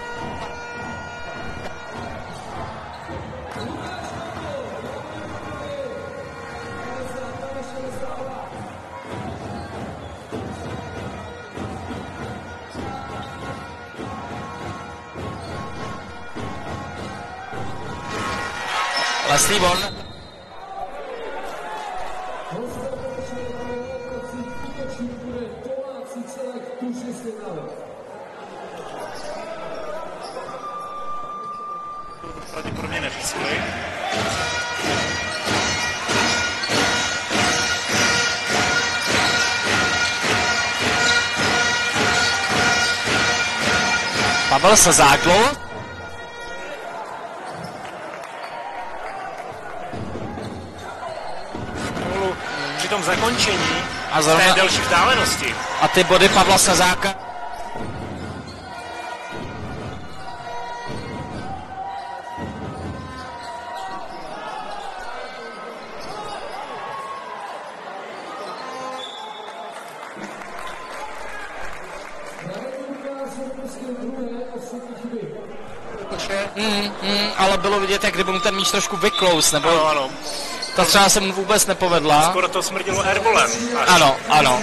Leslie Warner. Pravděpodobně nepískli. Pavel Sazáklo. Při tom zakončení A z té delší vzdálenosti. A ty body Pavla Sazáka. Ale bylo vidět, jak kdyby mu ten míč trošku vyklous, nebo Ano. ta třeba se mu vůbec nepovedla. Skoro to smrdilo airbolem. Ano.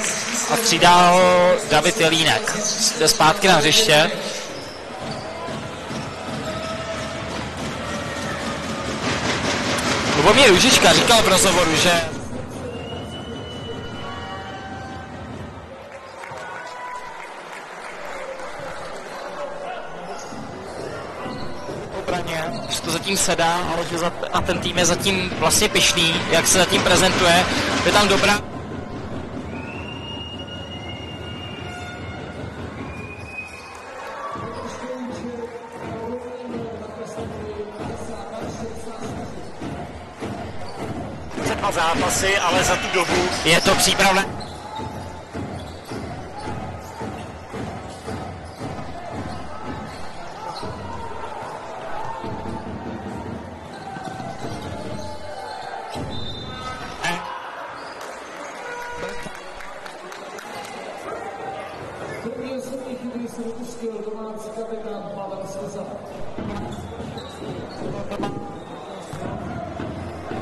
A střídá ho David Jelínek. Jde zpátky na hřiště. Lubomír Růžička říkal v rozhovoru, že že to zatím sedá, ale že a ten tým je zatím vlastně pyšný, jak se zatím prezentuje. Je tam dobrá. Dva zápasy, ale za tu dobu Je to přípravné.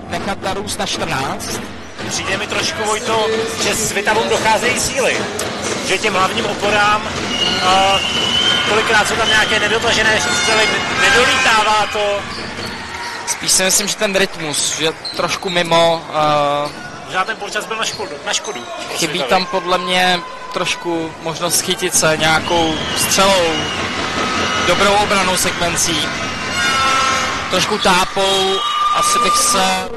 Nechat narůst na 14. přijde mi trošku, Vojto, že Svitavům docházejí síly. Že těm hlavním oporám kolikrát jsou tam nějaké nedotažené střely, nedolítává to. Spíš si myslím, že ten rytmus, že trošku mimo. Možná ten počas byl na škodu. Chybí tam podle mě trošku možnost chytit se nějakou střelou, dobrou obranou sekvencí. Trošku tápou, asi bych se...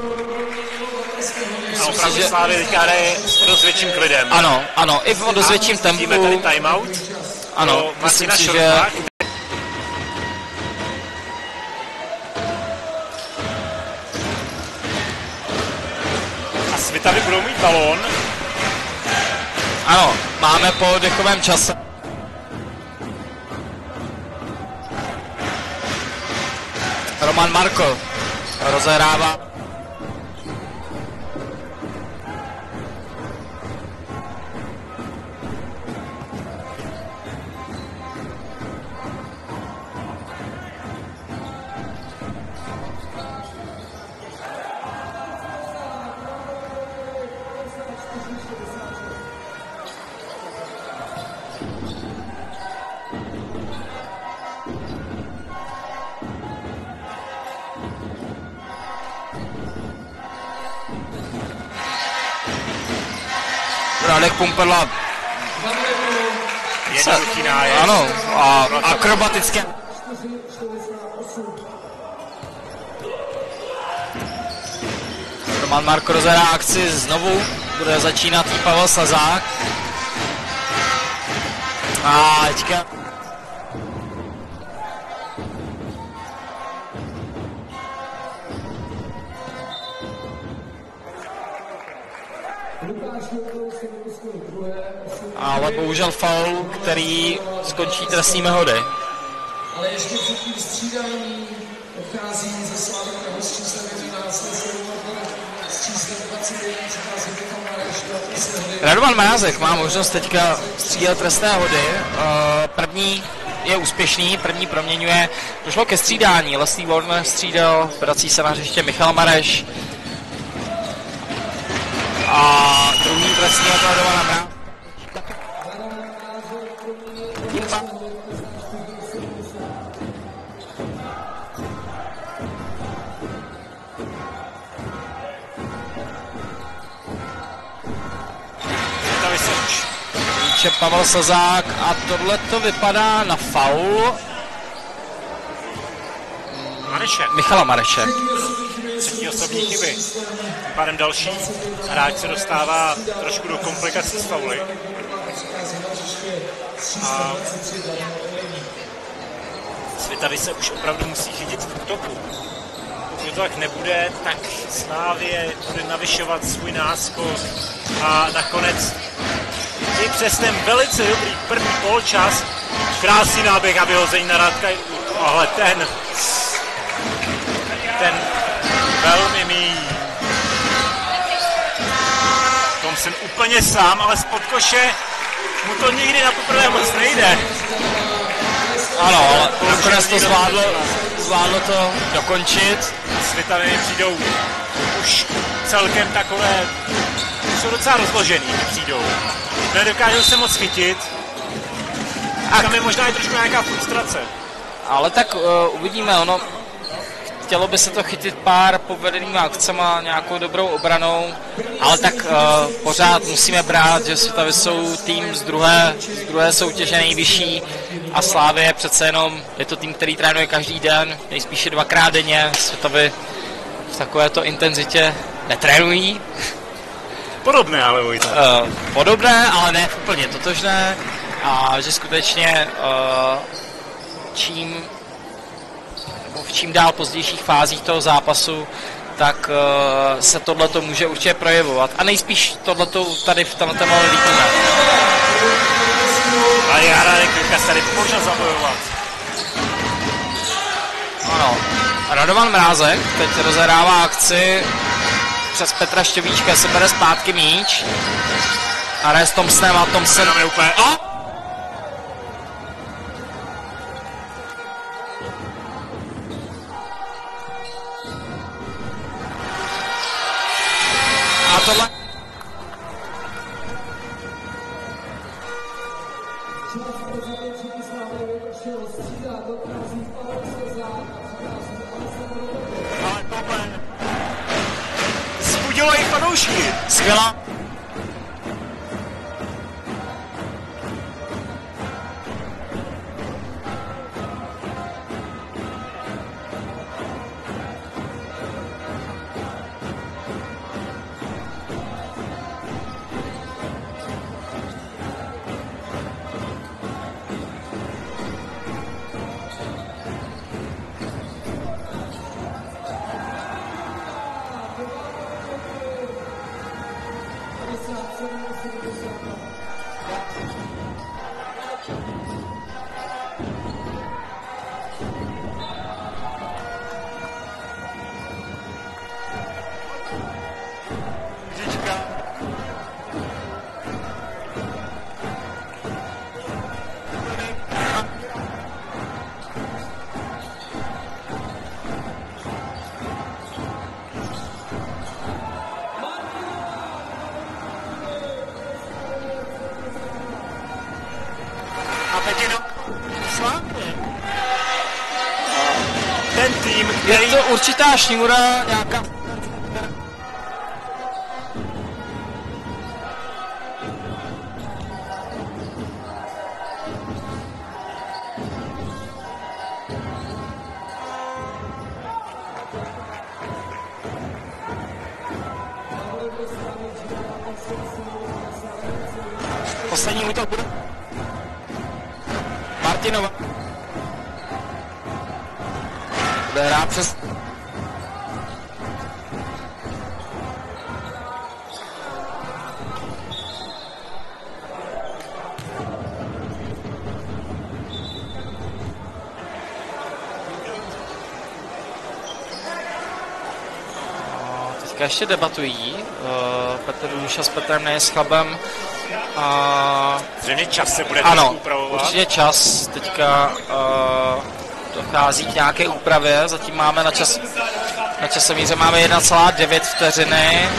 A opravdu Slávy teďka hraje s dost větším klidem. Ano, i v dost větším tempu. Vidíme tady timeout. Ano, myslím si, že Svitavy budou mít balón. Ano, máme po dechovém čase. Roman Marko rozehrává. Radek Pumperla. Jednoduchý nájezd. Ano, a akrobatické. Roman Marko rozhrá akci znovu, bude začínat i Pavel Slezák. A teďka ale bohužel faul, který skončí trestními hody. Ale ještě předtím střídání odchází ze Slavika s číslem 11, s číslem 21, přichází Michal Mareš. Radovan Mrázek má možnost teďka střídat trestné hody. První je úspěšný, první proměňuje. Došlo ke střídání. Leslie Warner střídal, vrací se na hřiště Michal Mareš. A druhý trestný od Radovana Mrázek. Pavel Slezák a tohle to vypadá na faul Michala Mareše. Třetí osobní chyby. Tím pádem další hráč se dostává trošku do komplikací s fauly. A Svitavy se už opravdu musí chytit v útoku. Pokud to tak nebude, tak Slávie bude navyšovat svůj náskok a nakonec i přes ten velice dobrý první polčas, krásný náběh a vyhození na Radka, ale ten velmi míň. Thompson úplně sám, ale spod koše mu to nikdy na poprvé moc nejde. Ano, ale nakonec to zvládlo to dokončit. Svitavy přijdou už celkem takové, jsou docela rozložený, přijdou. Nedokážou se moc chytit. A tam je možná i trošku nějaká frustrace. Ale tak uvidíme, ono chtělo by se to chytit pár povedenýma akcema, nějakou dobrou obranou, ale tak pořád musíme brát, že Svitavy jsou tým z druhé soutěže nejvyšší a Slávie přece jenom je to tým, který trénuje každý den, nejspíše 2krát denně. Svitavy v takovéto intenzitě netrénují. Podobné, ale Vojta. Podobné, ale ne úplně totožné a že skutečně v čím dál pozdějších fázích toho zápasu, tak se tohleto může určitě projevovat. A nejspíš tohleto tady v tomto malém vidíme. Ale Radek Klikas tady možná zabojovat. Ano. Radovan Mrázek teď rozehrává akci přes Petra Šťovíčka, se bere zpátky míč. A hraje s Thompsonem a Thompson je úplně... A tohle... Zbudilo i fanoušky. Skvělá. Je to určitá šňůra, nějaká... Poslední útok bude Martinova. Bude hrát přes... Teďka ještě debatují. Petr Duša s Petrem Nejeschabem. Zřejmě čas se bude ano, upravovat. určitě čas. Teďka dochází k nějaké úpravě. Zatím máme na časomíře máme 1,9 vteřiny.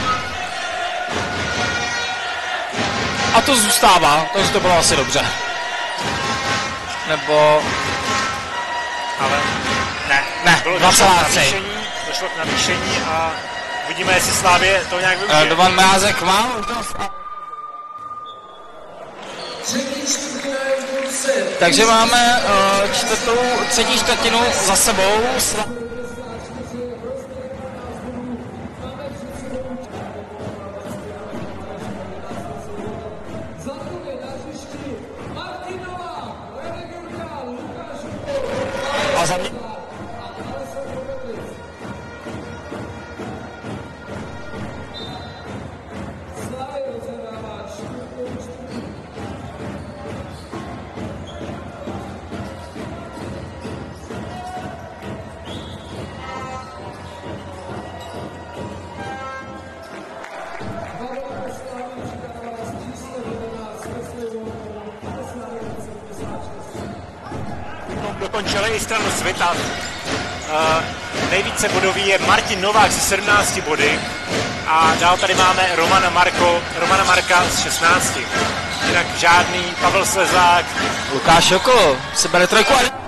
A to zůstává, takže to bylo asi dobře. Nebo... Ale ne, 2,3. Došlo k navýšení a uvidíme, jestli Slávě to nějak využije. Dovan Mrázek má možnost. Takže máme třetí čtvrtinu za sebou. A za mě... Dokončili i stranu světa. Nejvíce bodový je Martin Novák se 17 body a dál tady máme Romana Marka s 16. Jinak žádný Pavel Slezák. Lukáš Jokl se bere trojku a...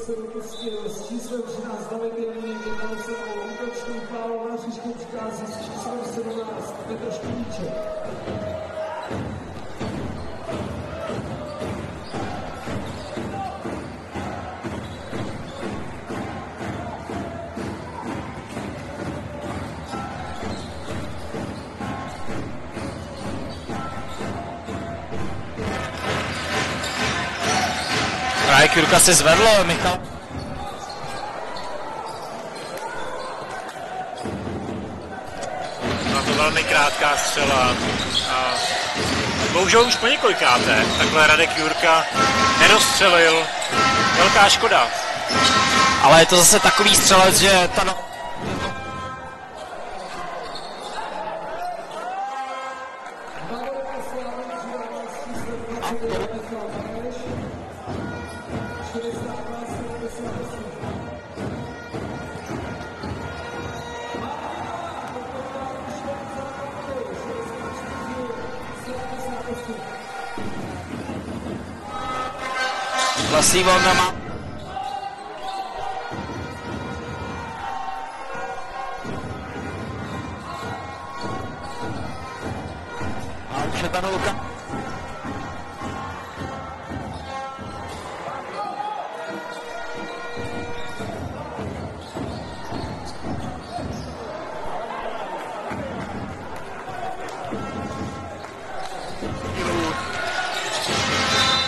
se dopustil s číslem 13 David Jelínek, jednalo se o útočný faul, na hřiště přichází s číslem 17 Petr Špíníček. Radek Jurka se zvedl, Michal. Byla to velmi krátká střela. A bohužel už po několikáté. Takhle Radek Jurka nedostřelil. Velká škoda. Ale je to zase takový střelec, že ta no... Vlastní volna má. A už je ta Luka.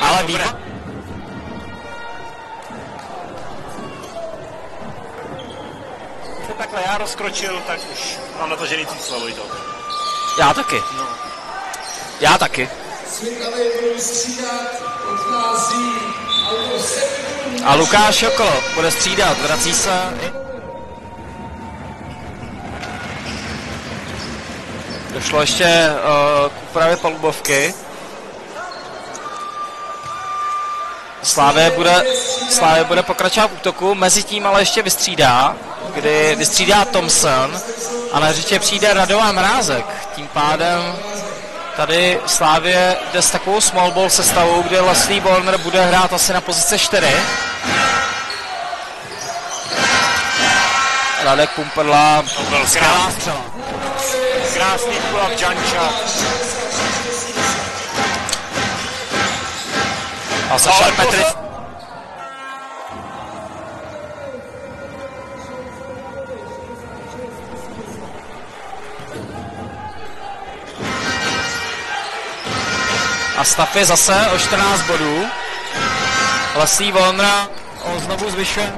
Ale výborně. Takhle já rozkročil, tak už mám na to, že nejcít slovo i to. Já taky. No. Já taky. A Lukáš Jokl bude střídat, vrací se. Došlo ještě k úpravě palubovky. Slávě bude pokračovat v útoku, mezi tím ale ještě kdy vystřídá Thompson a na hřiště přijde Radovan Mrázek. Tím pádem tady Slávě jde s takovou small ball sestavou, kde Leslie Warner bude hrát asi na pozice 4. Radek Pumperla, To byl skvělá střela. krásný pull-up Janča. A Saša Petric. A stav je zase o 14 bodů. Leslie Warner znovu zvyšuje.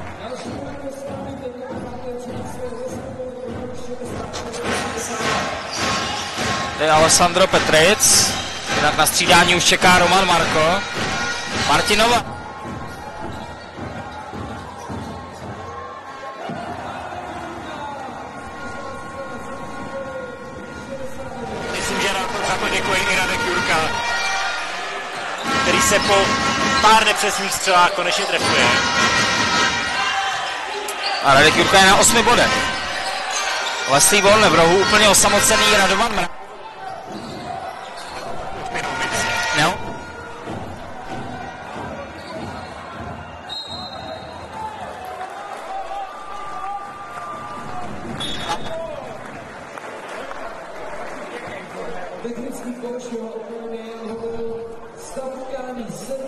Je Alessandro Petric. Jinak na střídání už čeká Roman Marko. Martinova. Myslím, že za to děkuje i Radek Jurka, který se po pár nepřesných střelách konečně trefuje. A Radek Jurka je na 8 bodech. Leslie Warner v rohu úplně osamocený Radovan Mrázek. No. Technický koš jeho okolí hovoril stav utkání 7.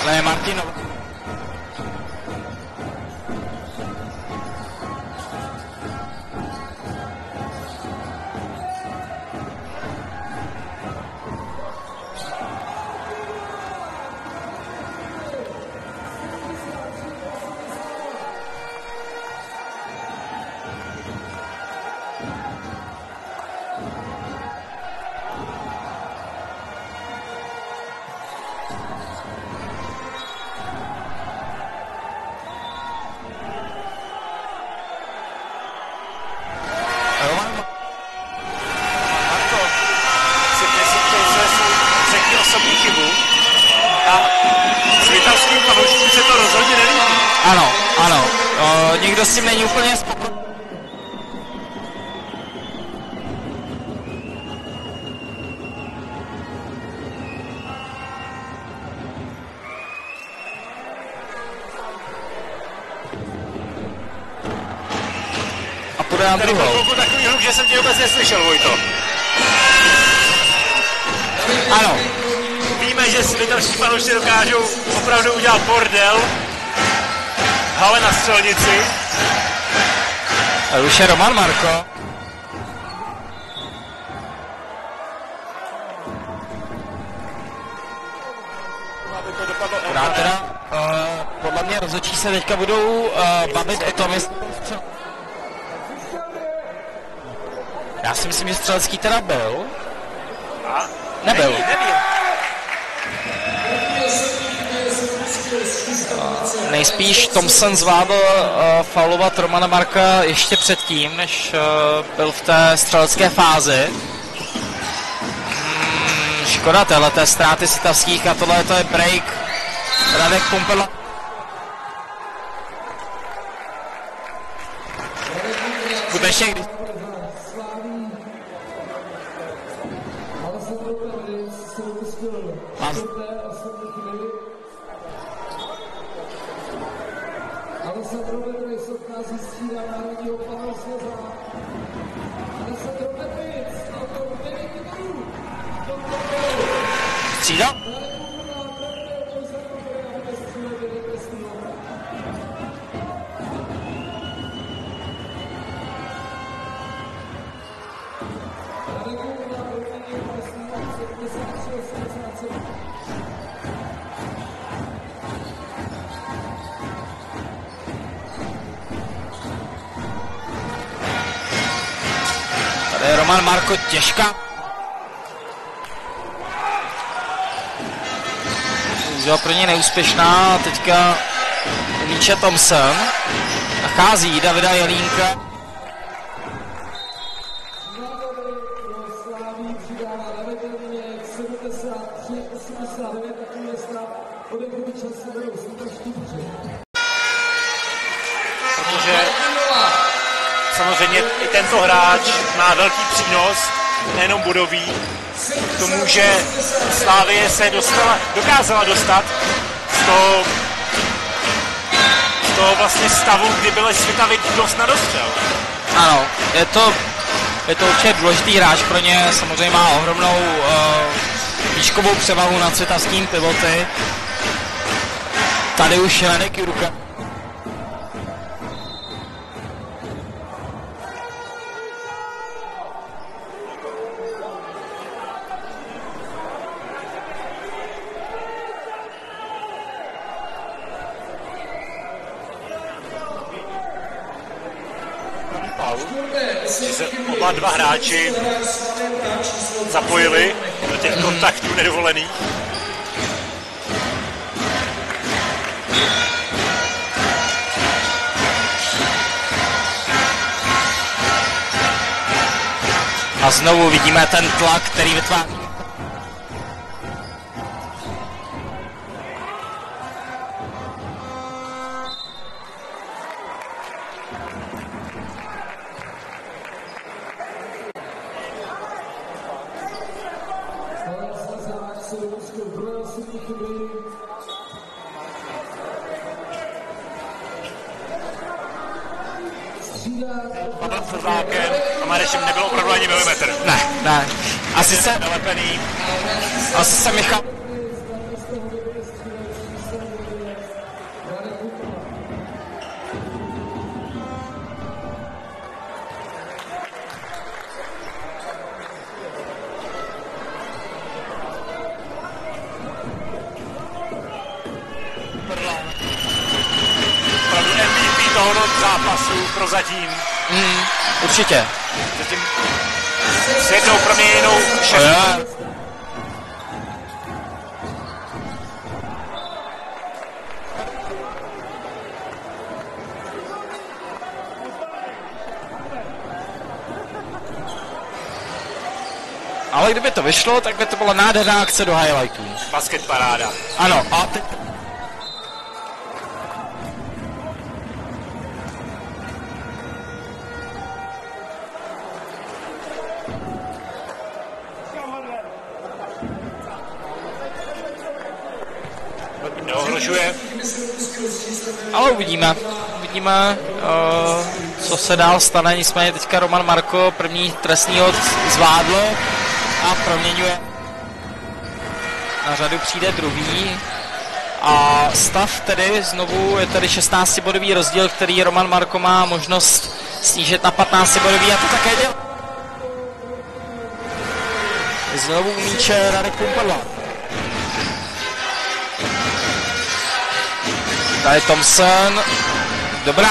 Ale je Martinov. Ano, nikdo s tím není úplně spokojený. A půjde na Tady druhou. byl takový hluk, že jsem tě vůbec neslyšel, Vojto. Ano. Víme, že svitavští fanoušci dokážou opravdu udělat bordel. Hale na střelnici. A už je Roman Marko. Podle mě rozhodčí se teďka budou bavit o tom, jestli... Já si myslím, že střelecký teda byl. Nebyl. Nevím. Nejspíš Thompson zvládl faulovat Romana Marka ještě předtím, než byl v té střelecké fázi. Škoda téhleté ztráty Sitavských a tohle to je break. Radek Pumperla. Skutečně, když... Alessandro Petric se odchází z cíle národního plánu světa. Alessandro Petric, autor 9 bodů. Střída? To je Roman Marko, těžká. Úžel pro něj neúspěšná, teďka míče Thompson. Nachází Davida Jelínka. Protože samozřejmě i tento hráč má velký přínos, nejenom bodový, k tomu, že Slavie se dokázala dostat z toho vlastně stavu, kdy byly Svitavy dost na dostřel. Ano, je to určitě důležitý hráč pro ně, samozřejmě má ohromnou výškovou převahu nad svitavským pivoty. Tady už Radek Jurka. Že se oba dva hráči zapojili do těch kontaktů nedovolených. A znovu vidíme ten tlak, který vytváří. Pavel Plzákem a Marešem nebylo opravdu ani milimetr. Ne. Asi se Michal. Opravdu MVP tohoto zápasu prozatím. Určitě. Zatím s jednou proměněnou šestkou. Ale kdyby to vyšlo, tak by to byla nádherná akce do highlightů. Basket paráda. Ano, a teď... Neohrožuje. Ale uvidíme, co se dál stane, nicméně teďka Roman Marko první trestný hod zvládl a proměňuje. Na řadu přijde druhý a stav tedy znovu je tady 16-bodový rozdíl, který Roman Marko má možnost snížit na 15-bodový a to také dělá. Znovu míče Radek Kumperla. Tady Thompson, dobrá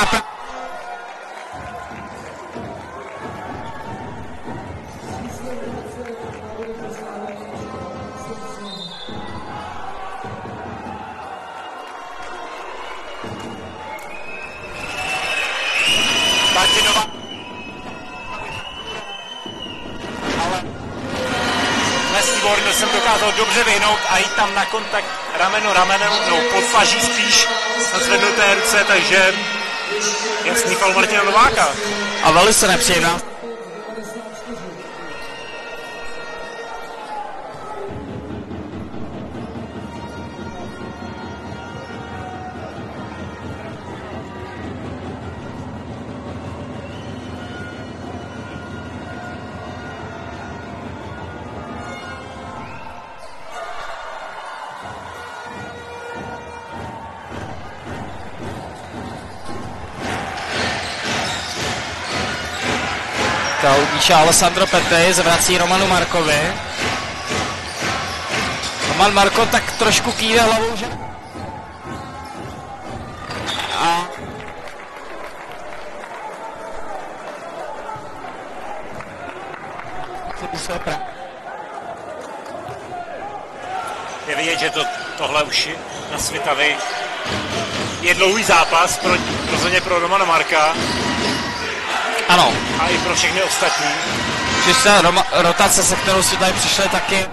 Martinova. Ale Leslie Warner jsem dokázal dobře vyhnout a jít tam na kontakt rameno ramenem, no podpaží spíš na zvednuté ruce, takže jasný faul Martina Nováka. a velice nepříjemná. Píše Alessandro Petty, zvrací Romanu Markovi. Roman Marko tak trošku kýve hlavou, že? A své právo. Je vidět, že tohle už na Svitavy je dlouhý zápas rozhodně pro Romana Marka. Ano. A i pro všechny ostatní. Když ta rotace, se kterou si tady přišli taky.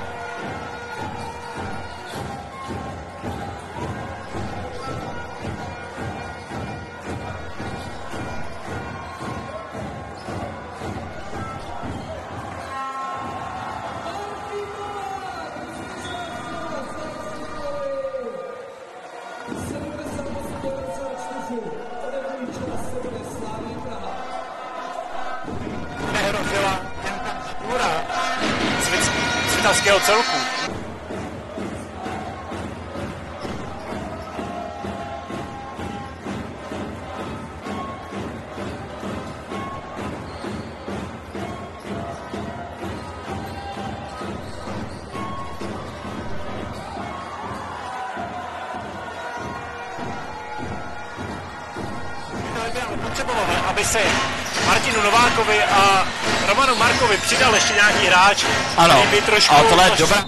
Nehrozila škůra svitavského celku. Potřebovalo, aby se Martinu Novákovi a Romanu Markovi přidal ještě nějaký hráč, ano, který by trošku... ale tohle je dobrá.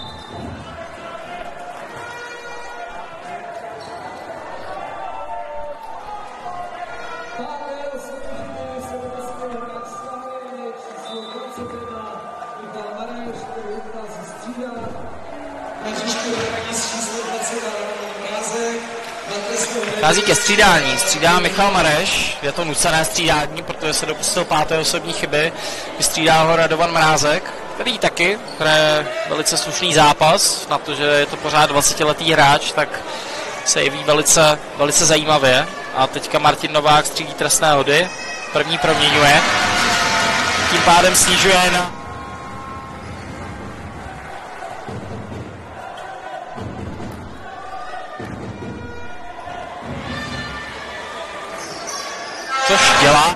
Chází ke střídání, střídá Michal Mareš, je to nucené střídání, protože se dopustil 5. osobní chyby, vystřídá ho Radovan Mrázek, který taky hraje velice slušný zápas, na to, že je to pořád 20letý hráč, tak se jeví velice zajímavě. A teďka Martin Novák střídí trestné hody, první proměňuje, tím pádem snižuje na... Což dělá.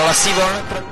Lesí volný první.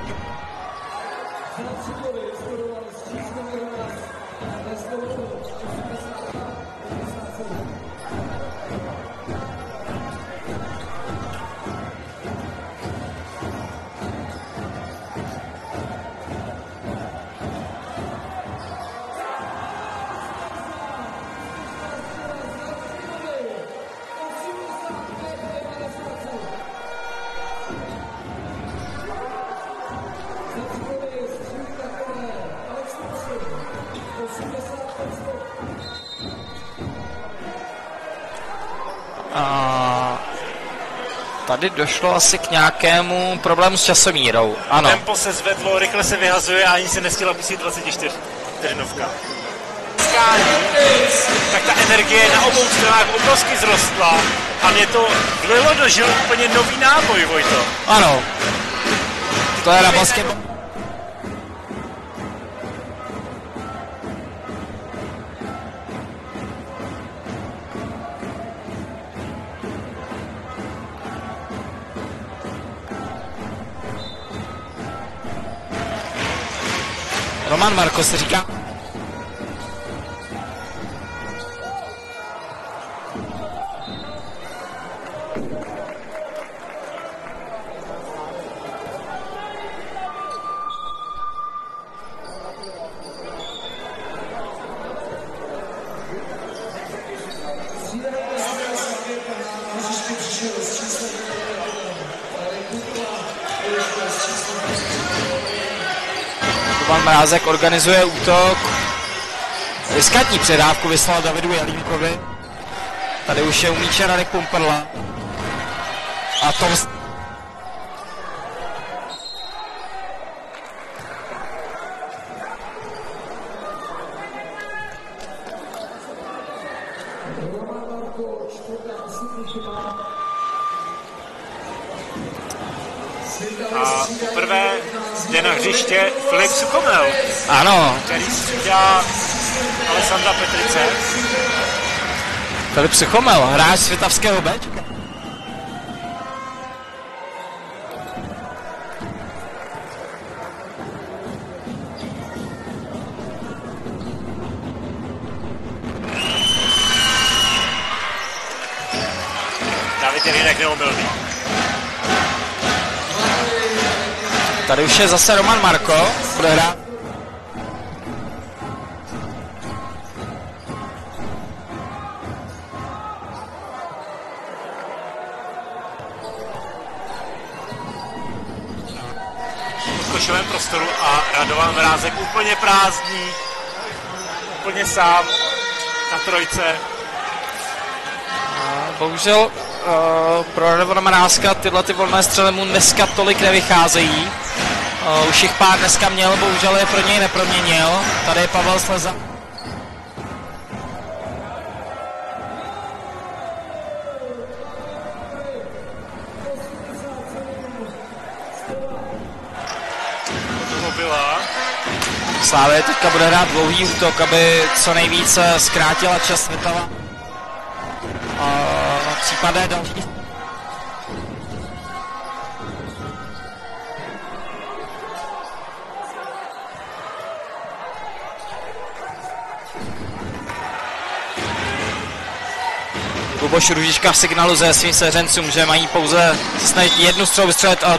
Tady došlo asi k nějakému problému s časomírou. Ano. Tempo se zvedlo, rychle se vyhazuje a ani se nestihla pustit 24 vteřinovka. Tak ta energie na obou stranách obrovsky zrostla a mě to vlilo do žil úplně nový náboj, Vojto. Ano. To je na basketbal. Roman Marko se říká. Pan Mrázek organizuje útok. Riskantní předávku vyslal Davidu Jelínkovi. Tady už je u míče Radek Pumperla. A to... A poprvé jde na hřiště Filip Suchomel, Ano, který střídá Alessandra Petrice. Filip Suchomel, hráč Svitavského Bčka. David Jelínek neomylný. Tady už je zase Roman Marko, bude hrát. V košovém prostoru a Radovan Mrázek úplně prázdný, úplně sám na trojce. Bohužel pro Radovana Mrázka tyhle ty volné střely mu dneska tolik nevycházejí. Už jich pár dneska měl, bohužel je pro něj neproměnil. Tady je Pavel Sleza. Slávě teďka bude hrát dlouhý útok, aby co nejvíce zkrátila čas Svitava. Případné další. Luboš Růžička signalizuje svým seřencům, že mají pouze snad jednu střelu vystřelit a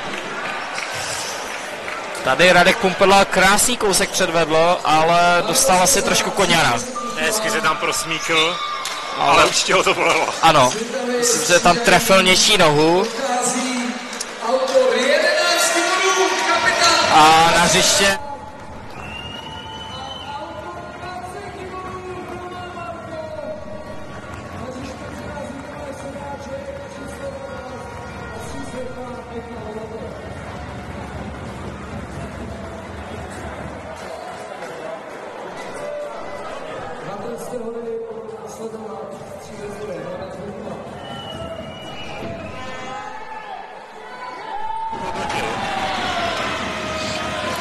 tady Radek Pumperla krásný kousek předvedl, ale dostal asi trošku koněra. Hezky se tam prosmíkl, ale určitě ho to bolelo. Ano, myslím, že tam trefil něčí nohu. A na hřiště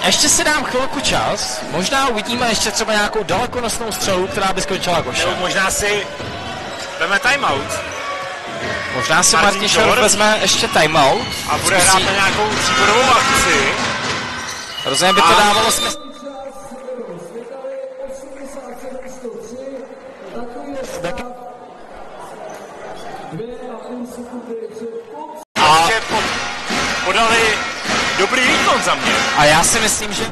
ještě si dám chvilku čas, možná uvidíme ještě třeba nějakou dalekonosnou střelu, která by skončila košem. Nebo možná si veme timeout. Možná si Martin Šorov vezme ještě timeout. A bude hrát na nějakou příborovou akci. Rozumně by to dávalo smysl. A podali dobrý výkon za mě. A já si myslím, že